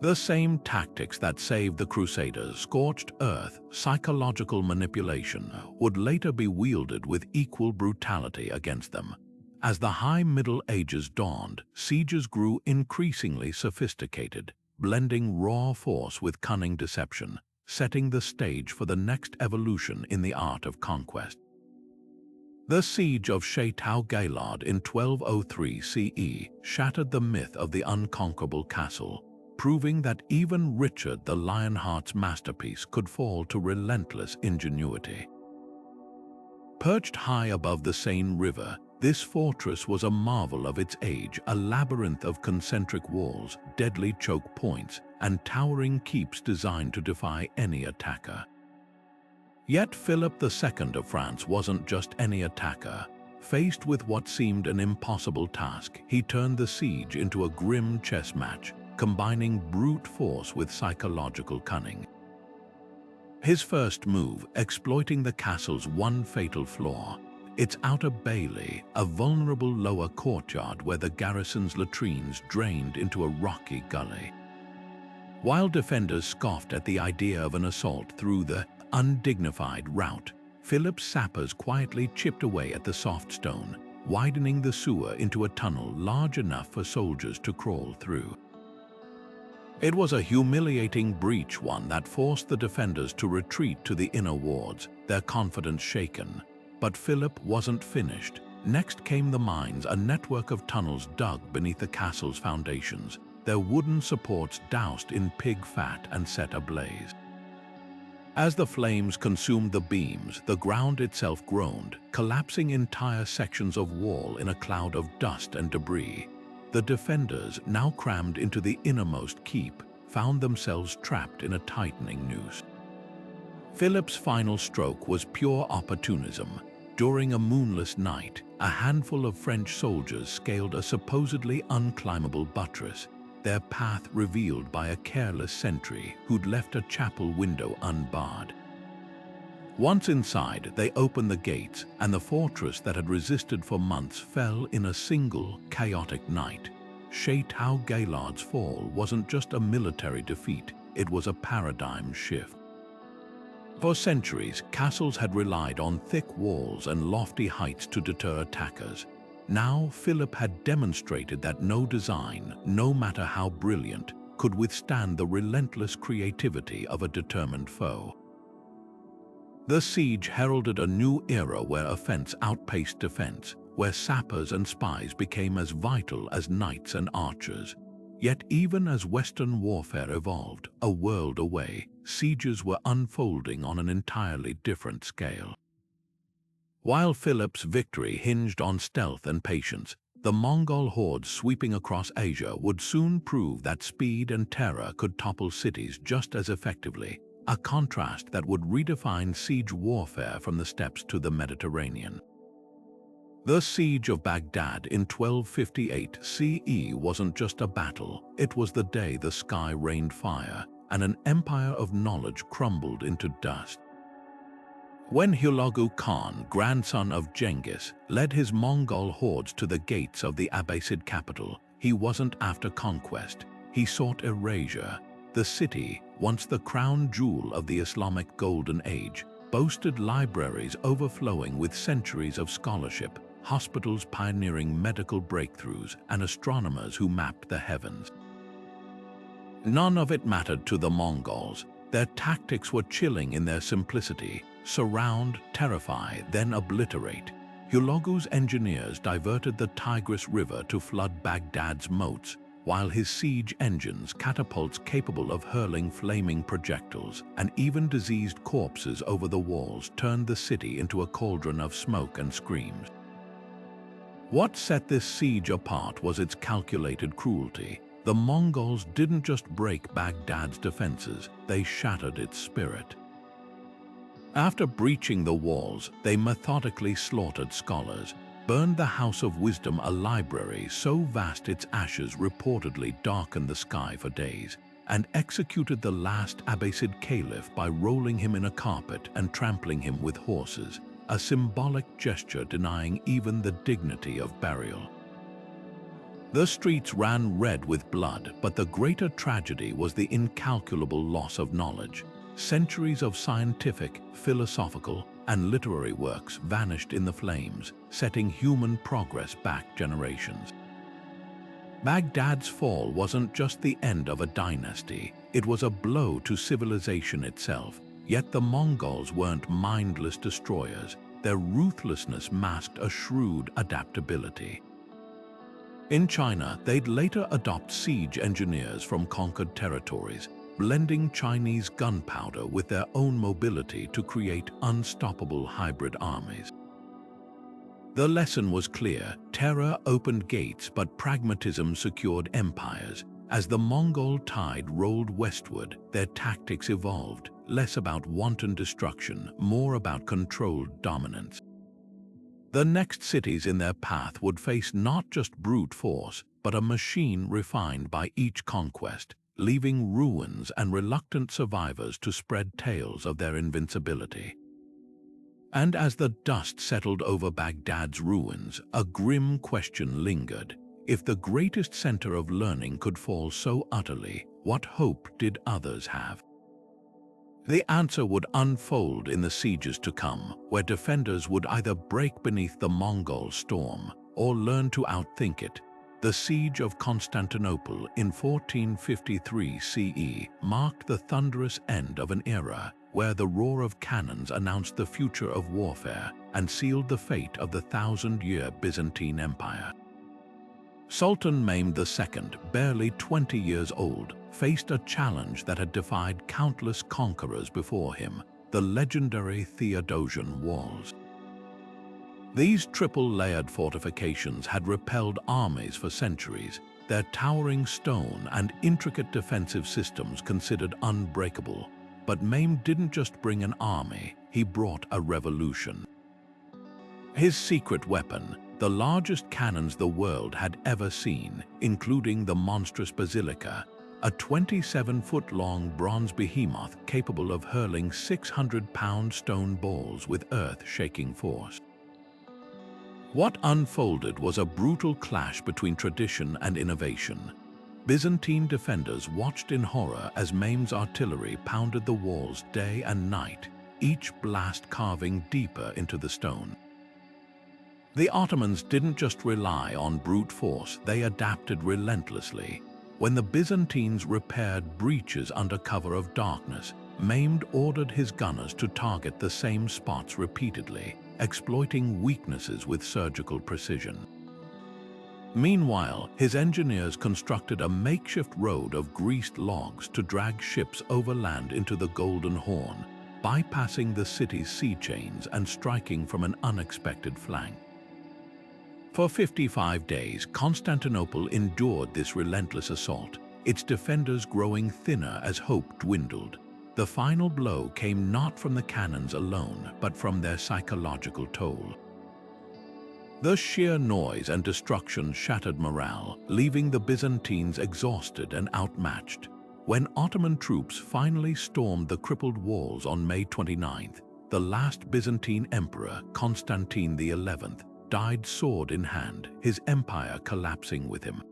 The same tactics that saved the Crusaders, scorched earth, psychological manipulation, would later be wielded with equal brutality against them. As the High Middle Ages dawned, sieges grew increasingly sophisticated, blending raw force with cunning deception, setting the stage for the next evolution in the art of conquest. The siege of Shay-Tau-Gailard in 1203 CE shattered the myth of the unconquerable castle, proving that even Richard the Lionheart's masterpiece could fall to relentless ingenuity. Perched high above the Seine River, this fortress was a marvel of its age, a labyrinth of concentric walls, deadly choke points, and towering keeps designed to defy any attacker. Yet Philip II of France wasn't just any attacker. Faced with what seemed an impossible task, he turned the siege into a grim chess match, combining brute force with psychological cunning. His first move, exploiting the castle's one fatal flaw, its outer bailey, a vulnerable lower courtyard where the garrison's latrines drained into a rocky gully. While defenders scoffed at the idea of an assault through the undignified route, Philip's sappers quietly chipped away at the soft stone, widening the sewer into a tunnel large enough for soldiers to crawl through. It was a humiliating breach, one that forced the defenders to retreat to the inner wards, their confidence shaken. But Philip wasn't finished. Next came the mines, a network of tunnels dug beneath the castle's foundations, their wooden supports doused in pig fat and set ablaze. As the flames consumed the beams, the ground itself groaned, collapsing entire sections of wall in a cloud of dust and debris. The defenders, now crammed into the innermost keep, found themselves trapped in a tightening noose. Philip's final stroke was pure opportunism. During a moonless night, a handful of French soldiers scaled a supposedly unclimbable buttress, their path revealed by a careless sentry who'd left a chapel window unbarred. Once inside, they opened the gates, and the fortress that had resisted for months fell in a single, chaotic night. Shay-Tau-Gailard's fall wasn't just a military defeat, it was a paradigm shift. For centuries, castles had relied on thick walls and lofty heights to deter attackers. Now, Philip had demonstrated that no design, no matter how brilliant, could withstand the relentless creativity of a determined foe. The siege heralded a new era where offense outpaced defense, where sappers and spies became as vital as knights and archers. Yet even as Western warfare evolved, a world away, sieges were unfolding on an entirely different scale. While Philip's victory hinged on stealth and patience, the Mongol hordes sweeping across Asia would soon prove that speed and terror could topple cities just as effectively, a contrast that would redefine siege warfare from the steppes to the Mediterranean. The Siege of Baghdad in 1258 CE wasn't just a battle, it was the day the sky rained fire, and an empire of knowledge crumbled into dust. When Hulagu Khan, grandson of Genghis, led his Mongol hordes to the gates of the Abbasid capital, he wasn't after conquest, he sought erasure. The city, once the crown jewel of the Islamic Golden Age, boasted libraries overflowing with centuries of scholarship, hospitals pioneering medical breakthroughs, and astronomers who mapped the heavens. None of it mattered to the Mongols. Their tactics were chilling in their simplicity: surround, terrify, then obliterate. Hulagu's engineers diverted the Tigris River to flood Baghdad's moats, while his siege engines, catapults capable of hurling flaming projectiles, and even diseased corpses over the walls turned the city into a cauldron of smoke and screams. What set this siege apart was its calculated cruelty. The Mongols didn't just break Baghdad's defenses, they shattered its spirit. After breaching the walls, they methodically slaughtered scholars, burned the House of Wisdom, a library so vast its ashes reportedly darkened the sky for days, and executed the last Abbasid caliph by rolling him in a carpet and trampling him with horses, a symbolic gesture denying even the dignity of burial. The streets ran red with blood, but the greater tragedy was the incalculable loss of knowledge. Centuries of scientific, philosophical, and literary works vanished in the flames, setting human progress back generations. Baghdad's fall wasn't just the end of a dynasty, it was a blow to civilization itself. Yet the Mongols weren't mindless destroyers. Their ruthlessness masked a shrewd adaptability. In China, they'd later adopt siege engineers from conquered territories, blending Chinese gunpowder with their own mobility to create unstoppable hybrid armies. The lesson was clear: terror opened gates, but pragmatism secured empires. As the Mongol tide rolled westward, their tactics evolved, less about wanton destruction, more about controlled dominance. The next cities in their path would face not just brute force, but a machine refined by each conquest, leaving ruins and reluctant survivors to spread tales of their invincibility. And as the dust settled over Baghdad's ruins, a grim question lingered. If the greatest center of learning could fall so utterly, what hope did others have? The answer would unfold in the sieges to come, where defenders would either break beneath the Mongol storm or learn to outthink it. The Siege of Constantinople in 1453 CE marked the thunderous end of an era where the roar of cannons announced the future of warfare and sealed the fate of the 1,000-year Byzantine Empire. Sultan Mehmed II, barely 20 years old, faced a challenge that had defied countless conquerors before him: the legendary Theodosian walls. These triple-layered fortifications had repelled armies for centuries, their towering stone and intricate defensive systems considered unbreakable. But Mame didn't just bring an army, he brought a revolution. His secret weapon, the largest cannons the world had ever seen, including the monstrous basilica, a 27-foot-long bronze behemoth capable of hurling 600-pound stone balls with earth-shaking force. What unfolded was a brutal clash between tradition and innovation. Byzantine defenders watched in horror as Mame's artillery pounded the walls day and night, each blast carving deeper into the stone. The Ottomans didn't just rely on brute force, they adapted relentlessly. When the Byzantines repaired breaches under cover of darkness, Mame ordered his gunners to target the same spots repeatedly, exploiting weaknesses with surgical precision. Meanwhile, his engineers constructed a makeshift road of greased logs to drag ships overland into the Golden Horn, bypassing the city's sea chains and striking from an unexpected flank. For 55 days, Constantinople endured this relentless assault, its defenders growing thinner as hope dwindled. The final blow came not from the cannons alone, but from their psychological toll. The sheer noise and destruction shattered morale, leaving the Byzantines exhausted and outmatched. When Ottoman troops finally stormed the crippled walls on May 29th, the last Byzantine emperor, Constantine XI, died sword in hand, his empire collapsing with him.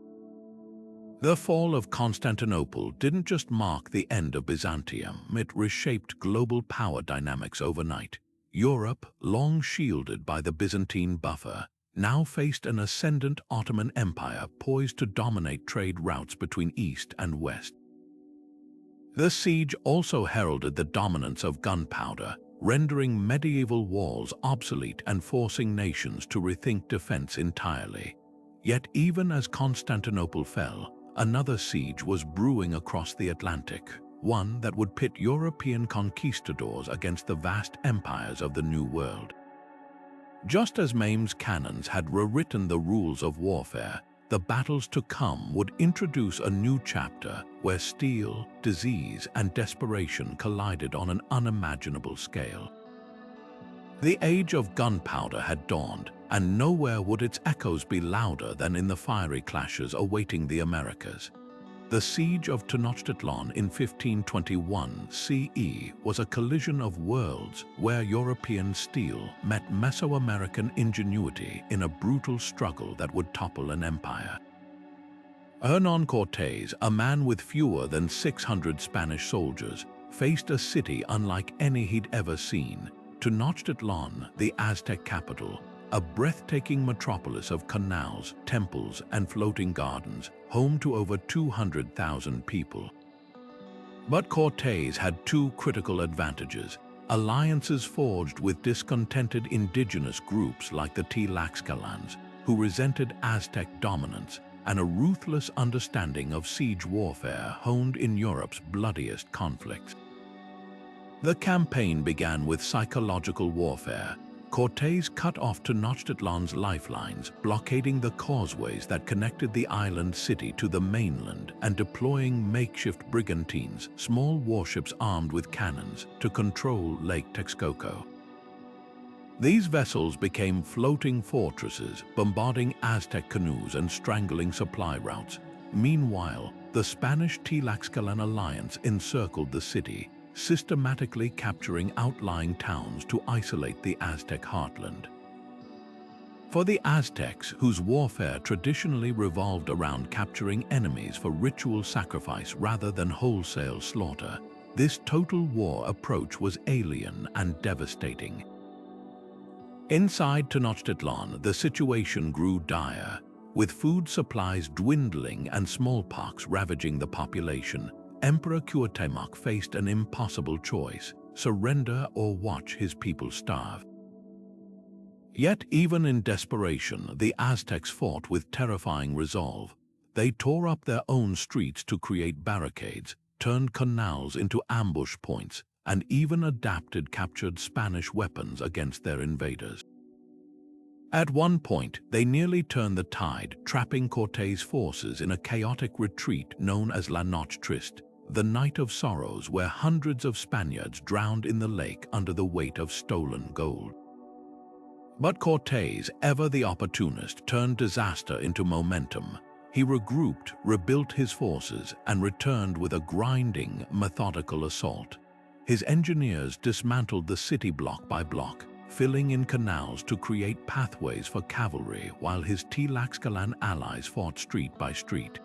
The fall of Constantinople didn't just mark the end of Byzantium, it reshaped global power dynamics overnight. Europe, long shielded by the Byzantine buffer, now faced an ascendant Ottoman empire poised to dominate trade routes between East and West. The siege also heralded the dominance of gunpowder, rendering medieval walls obsolete and forcing nations to rethink defense entirely. Yet even as Constantinople fell, another siege was brewing across the Atlantic, one that would pit European conquistadors against the vast empires of the New World. Just as Mame's cannons had rewritten the rules of warfare, the battles to come would introduce a new chapter where steel, disease, and desperation collided on an unimaginable scale. The age of gunpowder had dawned, and nowhere would its echoes be louder than in the fiery clashes awaiting the Americas. The Siege of Tenochtitlan in 1521 CE was a collision of worlds where European steel met Mesoamerican ingenuity in a brutal struggle that would topple an empire. Hernán Cortés, a man with fewer than 600 Spanish soldiers, faced a city unlike any he'd ever seen. Tenochtitlan, the Aztec capital, a breathtaking metropolis of canals, temples, and floating gardens, home to over 200,000 people. But Cortés had two critical advantages: alliances forged with discontented indigenous groups like the Tlaxcalans, who resented Aztec dominance, and a ruthless understanding of siege warfare honed in Europe's bloodiest conflicts. The campaign began with psychological warfare. Cortés cut off Tenochtitlan's lifelines, blockading the causeways that connected the island city to the mainland and deploying makeshift brigantines, small warships armed with cannons, to control Lake Texcoco. These vessels became floating fortresses, bombarding Aztec canoes and strangling supply routes. Meanwhile, the Spanish Tlaxcalan alliance encircled the city, systematically capturing outlying towns to isolate the Aztec heartland. For the Aztecs, whose warfare traditionally revolved around capturing enemies for ritual sacrifice rather than wholesale slaughter, this total war approach was alien and devastating. Inside Tenochtitlan, the situation grew dire, with food supplies dwindling and smallpox ravaging the population. Emperor Cuauhtémoc faced an impossible choice: surrender or watch his people starve. Yet even in desperation, the Aztecs fought with terrifying resolve. They tore up their own streets to create barricades, turned canals into ambush points, and even adapted captured Spanish weapons against their invaders. At one point, they nearly turned the tide, trapping Cortés' forces in a chaotic retreat known as La Noche Triste, the Night of Sorrows, where hundreds of Spaniards drowned in the lake under the weight of stolen gold. But Cortés, ever the opportunist, turned disaster into momentum. He regrouped, rebuilt his forces, and returned with a grinding, methodical assault. His engineers dismantled the city block by block, filling in canals to create pathways for cavalry, while his Tlaxcalan allies fought street by street.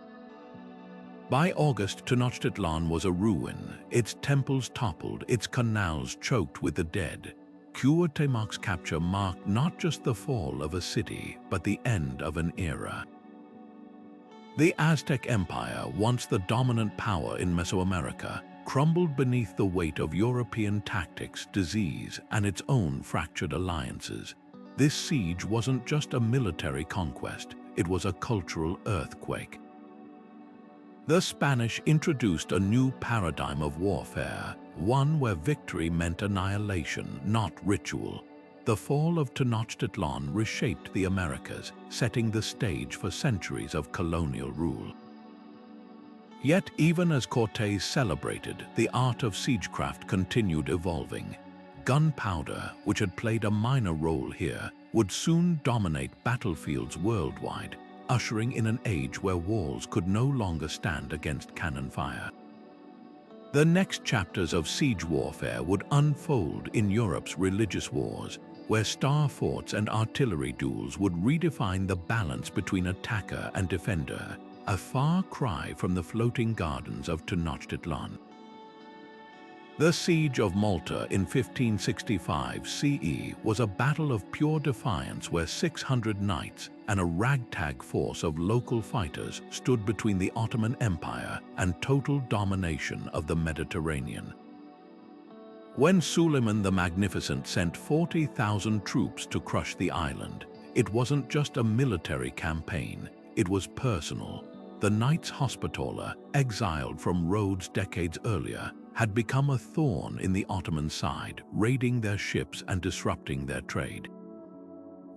By August, Tenochtitlan was a ruin, its temples toppled, its canals choked with the dead. Cuauhtémoc's capture marked not just the fall of a city, but the end of an era. The Aztec Empire, once the dominant power in Mesoamerica, crumbled beneath the weight of European tactics, disease, and its own fractured alliances. This siege wasn't just a military conquest, it was a cultural earthquake. The Spanish introduced a new paradigm of warfare, one where victory meant annihilation, not ritual. The fall of Tenochtitlan reshaped the Americas, setting the stage for centuries of colonial rule. Yet, even as Cortés celebrated, the art of siegecraft continued evolving. Gunpowder, which had played a minor role here, would soon dominate battlefields worldwide, ushering in an age where walls could no longer stand against cannon fire. The next chapters of siege warfare would unfold in Europe's religious wars, where star forts and artillery duels would redefine the balance between attacker and defender, a far cry from the floating gardens of Tenochtitlan. The Siege of Malta in 1565 CE was a battle of pure defiance where 600 knights and a ragtag force of local fighters stood between the Ottoman Empire and total domination of the Mediterranean. When Suleiman the Magnificent sent 40,000 troops to crush the island, it wasn't just a military campaign, it was personal. The Knights Hospitaller, exiled from Rhodes decades earlier, had become a thorn in the Ottoman side, raiding their ships and disrupting their trade.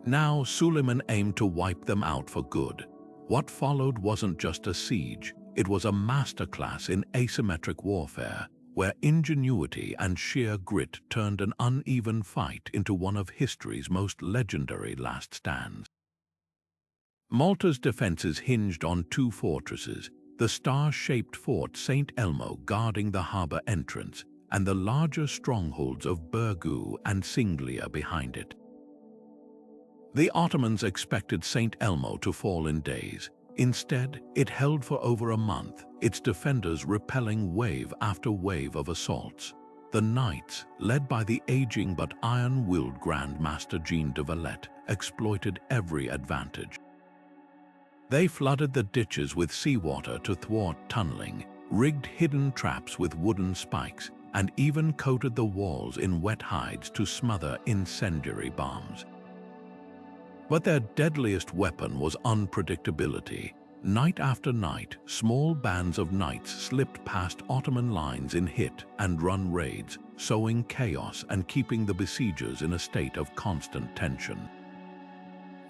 Now Suleiman aimed to wipe them out for good. What followed wasn't just a siege, it was a masterclass in asymmetric warfare, where ingenuity and sheer grit turned an uneven fight into one of history's most legendary last stands. Malta's defenses hinged on two fortresses, the star-shaped Fort St. Elmo guarding the harbor entrance, and the larger strongholds of Burgu and Singlia behind it. The Ottomans expected St. Elmo to fall in days. Instead, it held for over a month, its defenders repelling wave after wave of assaults. The Knights, led by the aging but iron-willed Grand Master Jean de Valette, exploited every advantage. They flooded the ditches with seawater to thwart tunneling, rigged hidden traps with wooden spikes, and even coated the walls in wet hides to smother incendiary bombs. But their deadliest weapon was unpredictability. Night after night, small bands of knights slipped past Ottoman lines in hit-and-run raids, sowing chaos and keeping the besiegers in a state of constant tension.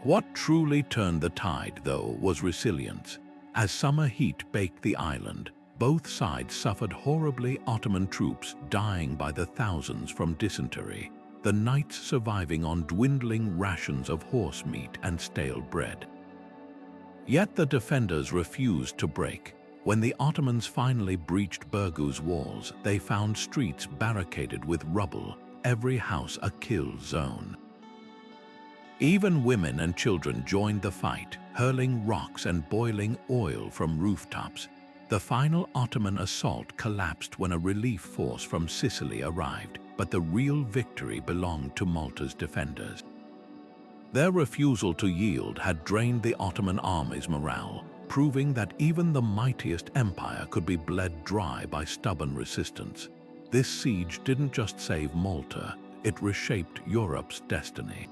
What truly turned the tide, though, was resilience. As summer heat baked the island, both sides suffered horribly, Ottoman troops dying by the thousands from dysentery, the knights surviving on dwindling rations of horse meat and stale bread. Yet the defenders refused to break. When the Ottomans finally breached Burgu's walls, they found streets barricaded with rubble, every house a kill zone. Even women and children joined the fight, hurling rocks and boiling oil from rooftops. The final Ottoman assault collapsed when a relief force from Sicily arrived, but the real victory belonged to Malta's defenders. Their refusal to yield had drained the Ottoman army's morale, proving that even the mightiest empire could be bled dry by stubborn resistance. This siege didn't just save Malta, it reshaped Europe's destiny.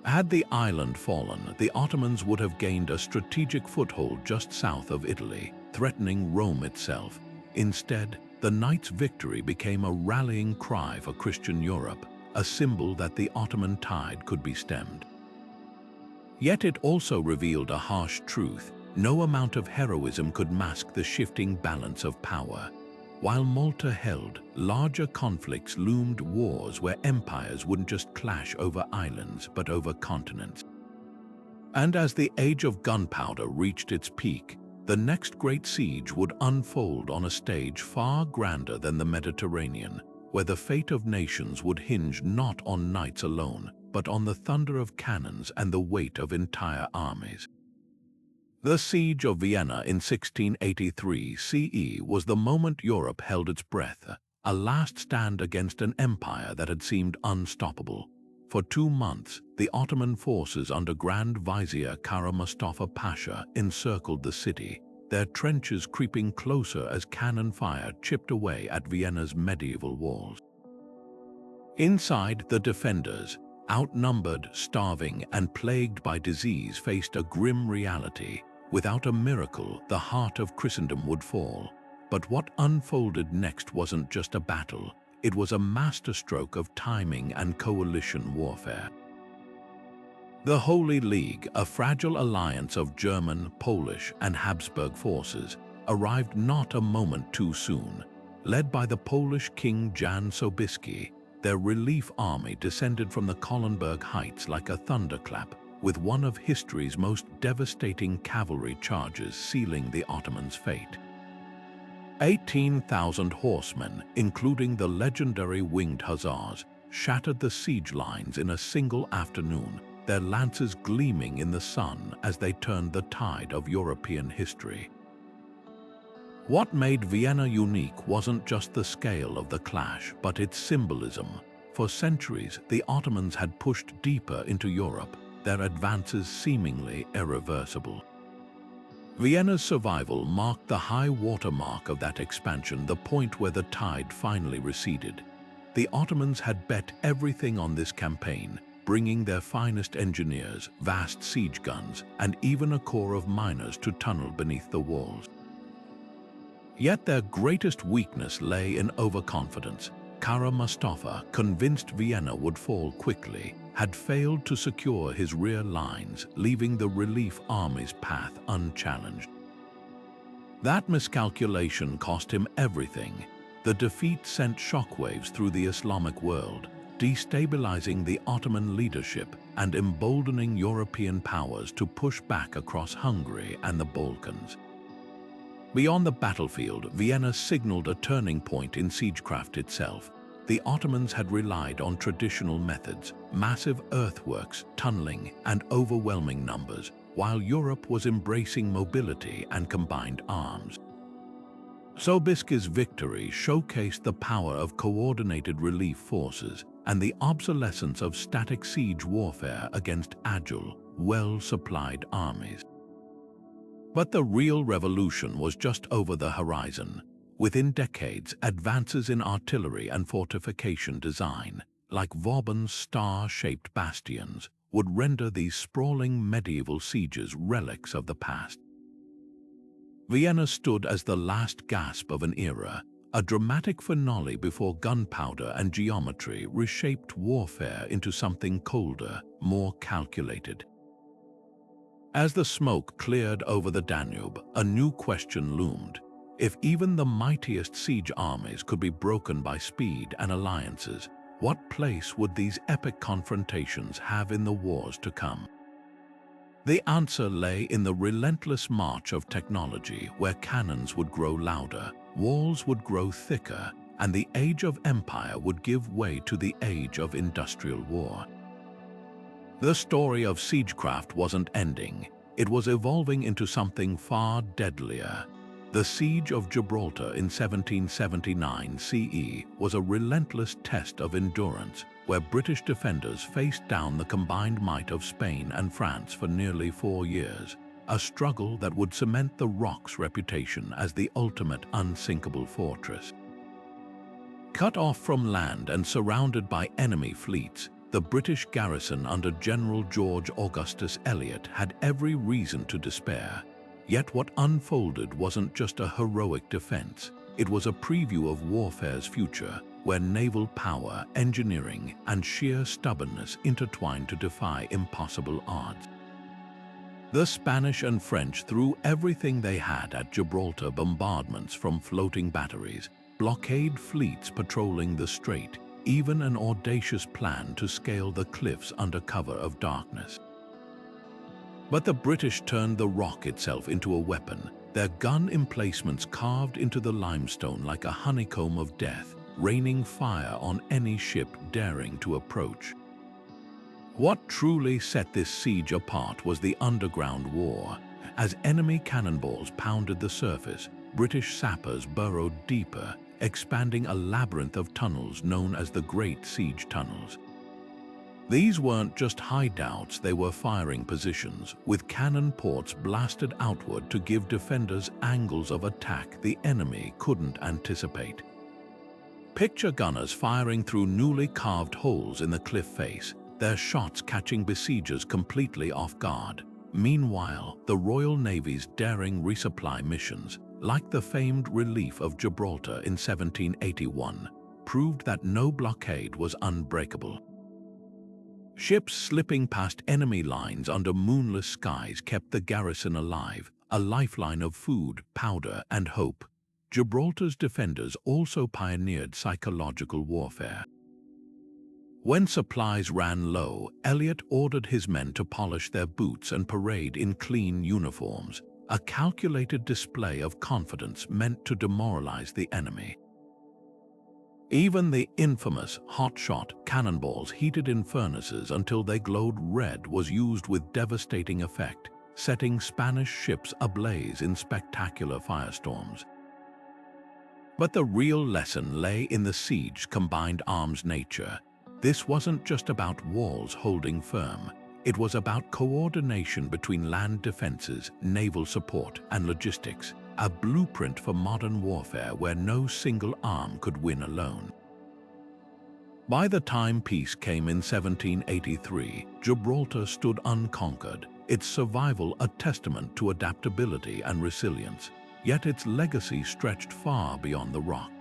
Had the island fallen, the Ottomans would have gained a strategic foothold just south of Italy, threatening Rome itself. Instead, the night's victory became a rallying cry for Christian Europe, a symbol that the Ottoman tide could be stemmed. Yet it also revealed a harsh truth: no amount of heroism could mask the shifting balance of power. While Malta held, larger conflicts loomed, wars where empires wouldn't just clash over islands but over continents. And as the age of gunpowder reached its peak, the next great siege would unfold on a stage far grander than the Mediterranean, where the fate of nations would hinge not on knights alone, but on the thunder of cannons and the weight of entire armies. The Siege of Vienna in 1683 CE was the moment Europe held its breath, a last stand against an empire that had seemed unstoppable. For 2 months, the Ottoman forces under Grand Vizier Kara Mustafa Pasha encircled the city, their trenches creeping closer as cannon fire chipped away at Vienna's medieval walls. Inside, the defenders, outnumbered, starving, and plagued by disease, faced a grim reality. Without a miracle, the heart of Christendom would fall. But what unfolded next wasn't just a battle, it was a masterstroke of timing and coalition warfare. The Holy League, a fragile alliance of German, Polish, and Habsburg forces, arrived not a moment too soon. Led by the Polish King Jan Sobieski, their relief army descended from the Kollenberg Heights like a thunderclap, with one of history's most devastating cavalry charges sealing the Ottomans' fate. 18,000 horsemen, including the legendary winged hussars, shattered the siege lines in a single afternoon, their lances gleaming in the sun as they turned the tide of European history. What made Vienna unique wasn't just the scale of the clash, but its symbolism. For centuries, the Ottomans had pushed deeper into Europe, their advances seemingly irreversible. Vienna's survival marked the high watermark of that expansion, the point where the tide finally receded. The Ottomans had bet everything on this campaign, bringing their finest engineers, vast siege guns, and even a corps of miners to tunnel beneath the walls. Yet their greatest weakness lay in overconfidence. Kara Mustafa, convinced Vienna would fall quickly, had failed to secure his rear lines, leaving the relief army's path unchallenged. That miscalculation cost him everything. The defeat sent shockwaves through the Islamic world, destabilizing the Ottoman leadership and emboldening European powers to push back across Hungary and the Balkans. Beyond the battlefield, Vienna signaled a turning point in siegecraft itself. The Ottomans had relied on traditional methods, massive earthworks, tunneling, and overwhelming numbers, while Europe was embracing mobility and combined arms. Sobieski's victory showcased the power of coordinated relief forces and the obsolescence of static siege warfare against agile, well-supplied armies. But the real revolution was just over the horizon. Within decades, advances in artillery and fortification design, like Vauban's star-shaped bastions, would render these sprawling medieval sieges relics of the past. Vienna stood as the last gasp of an era, a dramatic finale before gunpowder and geometry reshaped warfare into something colder, more calculated. As the smoke cleared over the Danube, a new question loomed. If even the mightiest siege armies could be broken by speed and alliances, what place would these epic confrontations have in the wars to come? The answer lay in the relentless march of technology, where cannons would grow louder, walls would grow thicker, and the age of empire would give way to the age of industrial war. The story of siegecraft wasn't ending. It was evolving into something far deadlier. The Siege of Gibraltar in 1779 CE was a relentless test of endurance, where British defenders faced down the combined might of Spain and France for nearly 4 years, a struggle that would cement the Rock's reputation as the ultimate unsinkable fortress. Cut off from land and surrounded by enemy fleets, the British garrison under General George Augustus Elliot had every reason to despair. Yet what unfolded wasn't just a heroic defense. It was a preview of warfare's future, where naval power, engineering, and sheer stubbornness intertwined to defy impossible odds. The Spanish and French threw everything they had at Gibraltar: bombardments from floating batteries, blockade fleets patrolling the strait, even an audacious plan to scale the cliffs under cover of darkness. But the British turned the rock itself into a weapon, their gun emplacements carved into the limestone like a honeycomb of death, raining fire on any ship daring to approach. What truly set this siege apart was the underground war. As enemy cannonballs pounded the surface, British sappers burrowed deeper, expanding a labyrinth of tunnels known as the Great Siege Tunnels. These weren't just hideouts, they were firing positions, with cannon ports blasted outward to give defenders angles of attack the enemy couldn't anticipate. Picture gunners firing through newly carved holes in the cliff face, their shots catching besiegers completely off guard. Meanwhile, the Royal Navy's daring resupply missions, like the famed relief of Gibraltar in 1781, proved that no blockade was unbreakable. Ships slipping past enemy lines under moonless skies kept the garrison alive, a lifeline of food, powder, and hope. Gibraltar's defenders also pioneered psychological warfare. When supplies ran low, Elliot ordered his men to polish their boots and parade in clean uniforms, a calculated display of confidence meant to demoralize the enemy. Even the infamous hot-shot cannonballs heated in furnaces until they glowed red was used with devastating effect, setting Spanish ships ablaze in spectacular firestorms. But the real lesson lay in the siege's combined arms nature. This wasn't just about walls holding firm. It was about coordination between land defenses, naval support, and logistics, a blueprint for modern warfare where no single arm could win alone. By the time peace came in 1783, Gibraltar stood unconquered, its survival a testament to adaptability and resilience, yet its legacy stretched far beyond the rock.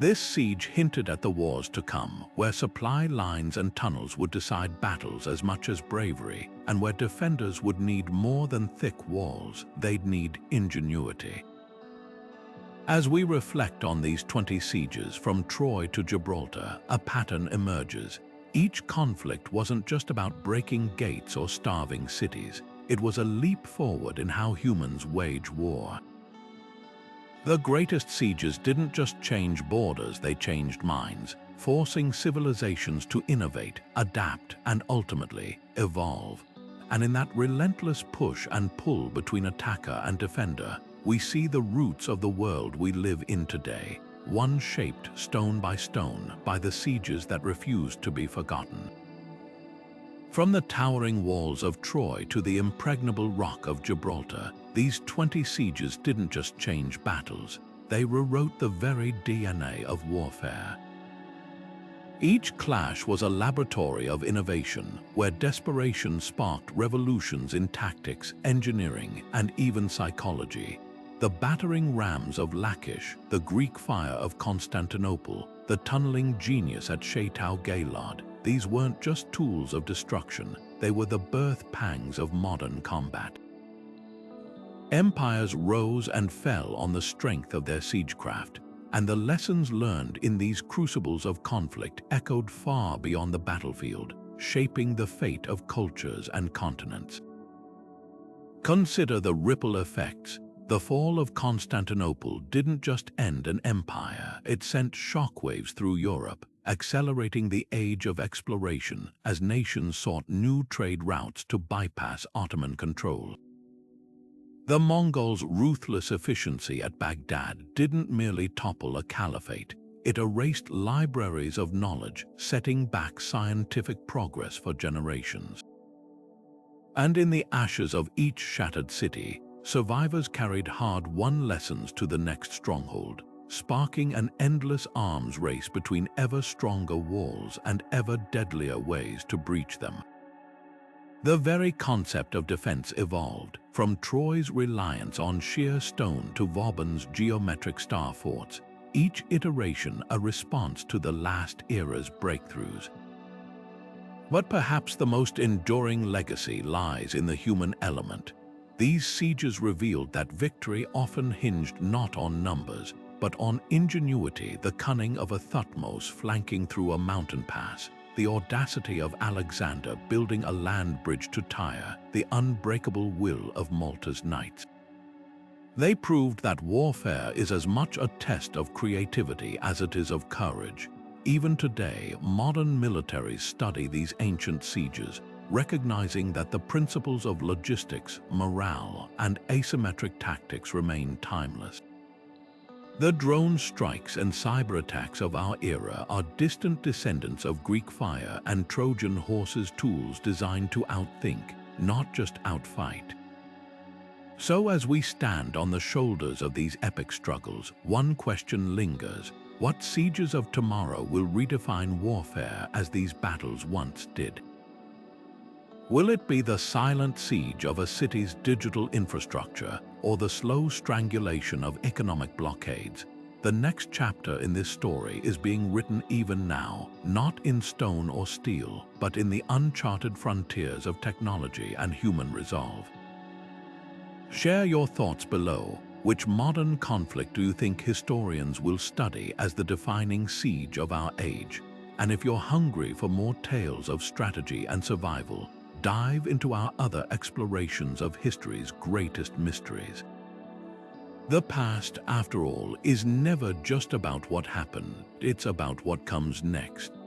This siege hinted at the wars to come, where supply lines and tunnels would decide battles as much as bravery, and where defenders would need more than thick walls, they'd need ingenuity. As we reflect on these 20 sieges from Troy to Gibraltar, a pattern emerges. Each conflict wasn't just about breaking gates or starving cities. It was a leap forward in how humans wage war. The greatest sieges didn't just change borders, they changed minds, forcing civilizations to innovate, adapt, and ultimately evolve. And in that relentless push and pull between attacker and defender, we see the roots of the world we live in today, one shaped stone by the sieges that refused to be forgotten. From the towering walls of Troy to the impregnable rock of Gibraltar, these 20 sieges didn't just change battles, they rewrote the very DNA of warfare. Each clash was a laboratory of innovation, where desperation sparked revolutions in tactics, engineering, and even psychology. The battering rams of Lakish, the Greek fire of Constantinople, the tunneling genius at Shay-Tau-Gailard, these weren't just tools of destruction, they were the birth pangs of modern combat. Empires rose and fell on the strength of their siegecraft, and the lessons learned in these crucibles of conflict echoed far beyond the battlefield, shaping the fate of cultures and continents. Consider the ripple effects. The fall of Constantinople didn't just end an empire, it sent shockwaves through Europe, accelerating the age of exploration as nations sought new trade routes to bypass Ottoman control. The Mongols' ruthless efficiency at Baghdad didn't merely topple a caliphate, it erased libraries of knowledge, setting back scientific progress for generations. And in the ashes of each shattered city, survivors carried hard-won lessons to the next stronghold. sparking an endless arms race between ever stronger walls and ever deadlier ways to breach them. The very concept of defense evolved, from Troy's reliance on sheer stone to Vauban's geometric star forts, each iteration a response to the last era's breakthroughs. But perhaps the most enduring legacy lies in the human element. These sieges revealed that victory often hinged not on numbers, but on ingenuity, the cunning of a Thutmose flanking through a mountain pass, the audacity of Alexander building a land bridge to Tyre, the unbreakable will of Malta's knights. They proved that warfare is as much a test of creativity as it is of courage. Even today, modern militaries study these ancient sieges, recognizing that the principles of logistics, morale, and asymmetric tactics remain timeless. The drone strikes and cyber attacks of our era are distant descendants of Greek fire and Trojan horses, tools designed to outthink, not just outfight. So as we stand on the shoulders of these epic struggles, one question lingers: what sieges of tomorrow will redefine warfare as these battles once did? Will it be the silent siege of a city's digital infrastructure, or the slow strangulation of economic blockades? The next chapter in this story is being written even now, not in stone or steel, but in the uncharted frontiers of technology and human resolve. Share your thoughts below. Which modern conflict do you think historians will study as the defining siege of our age? And if you're hungry for more tales of strategy and survival, dive into our other explorations of history's greatest mysteries. The past, after all, is never just about what happened, it's about what comes next.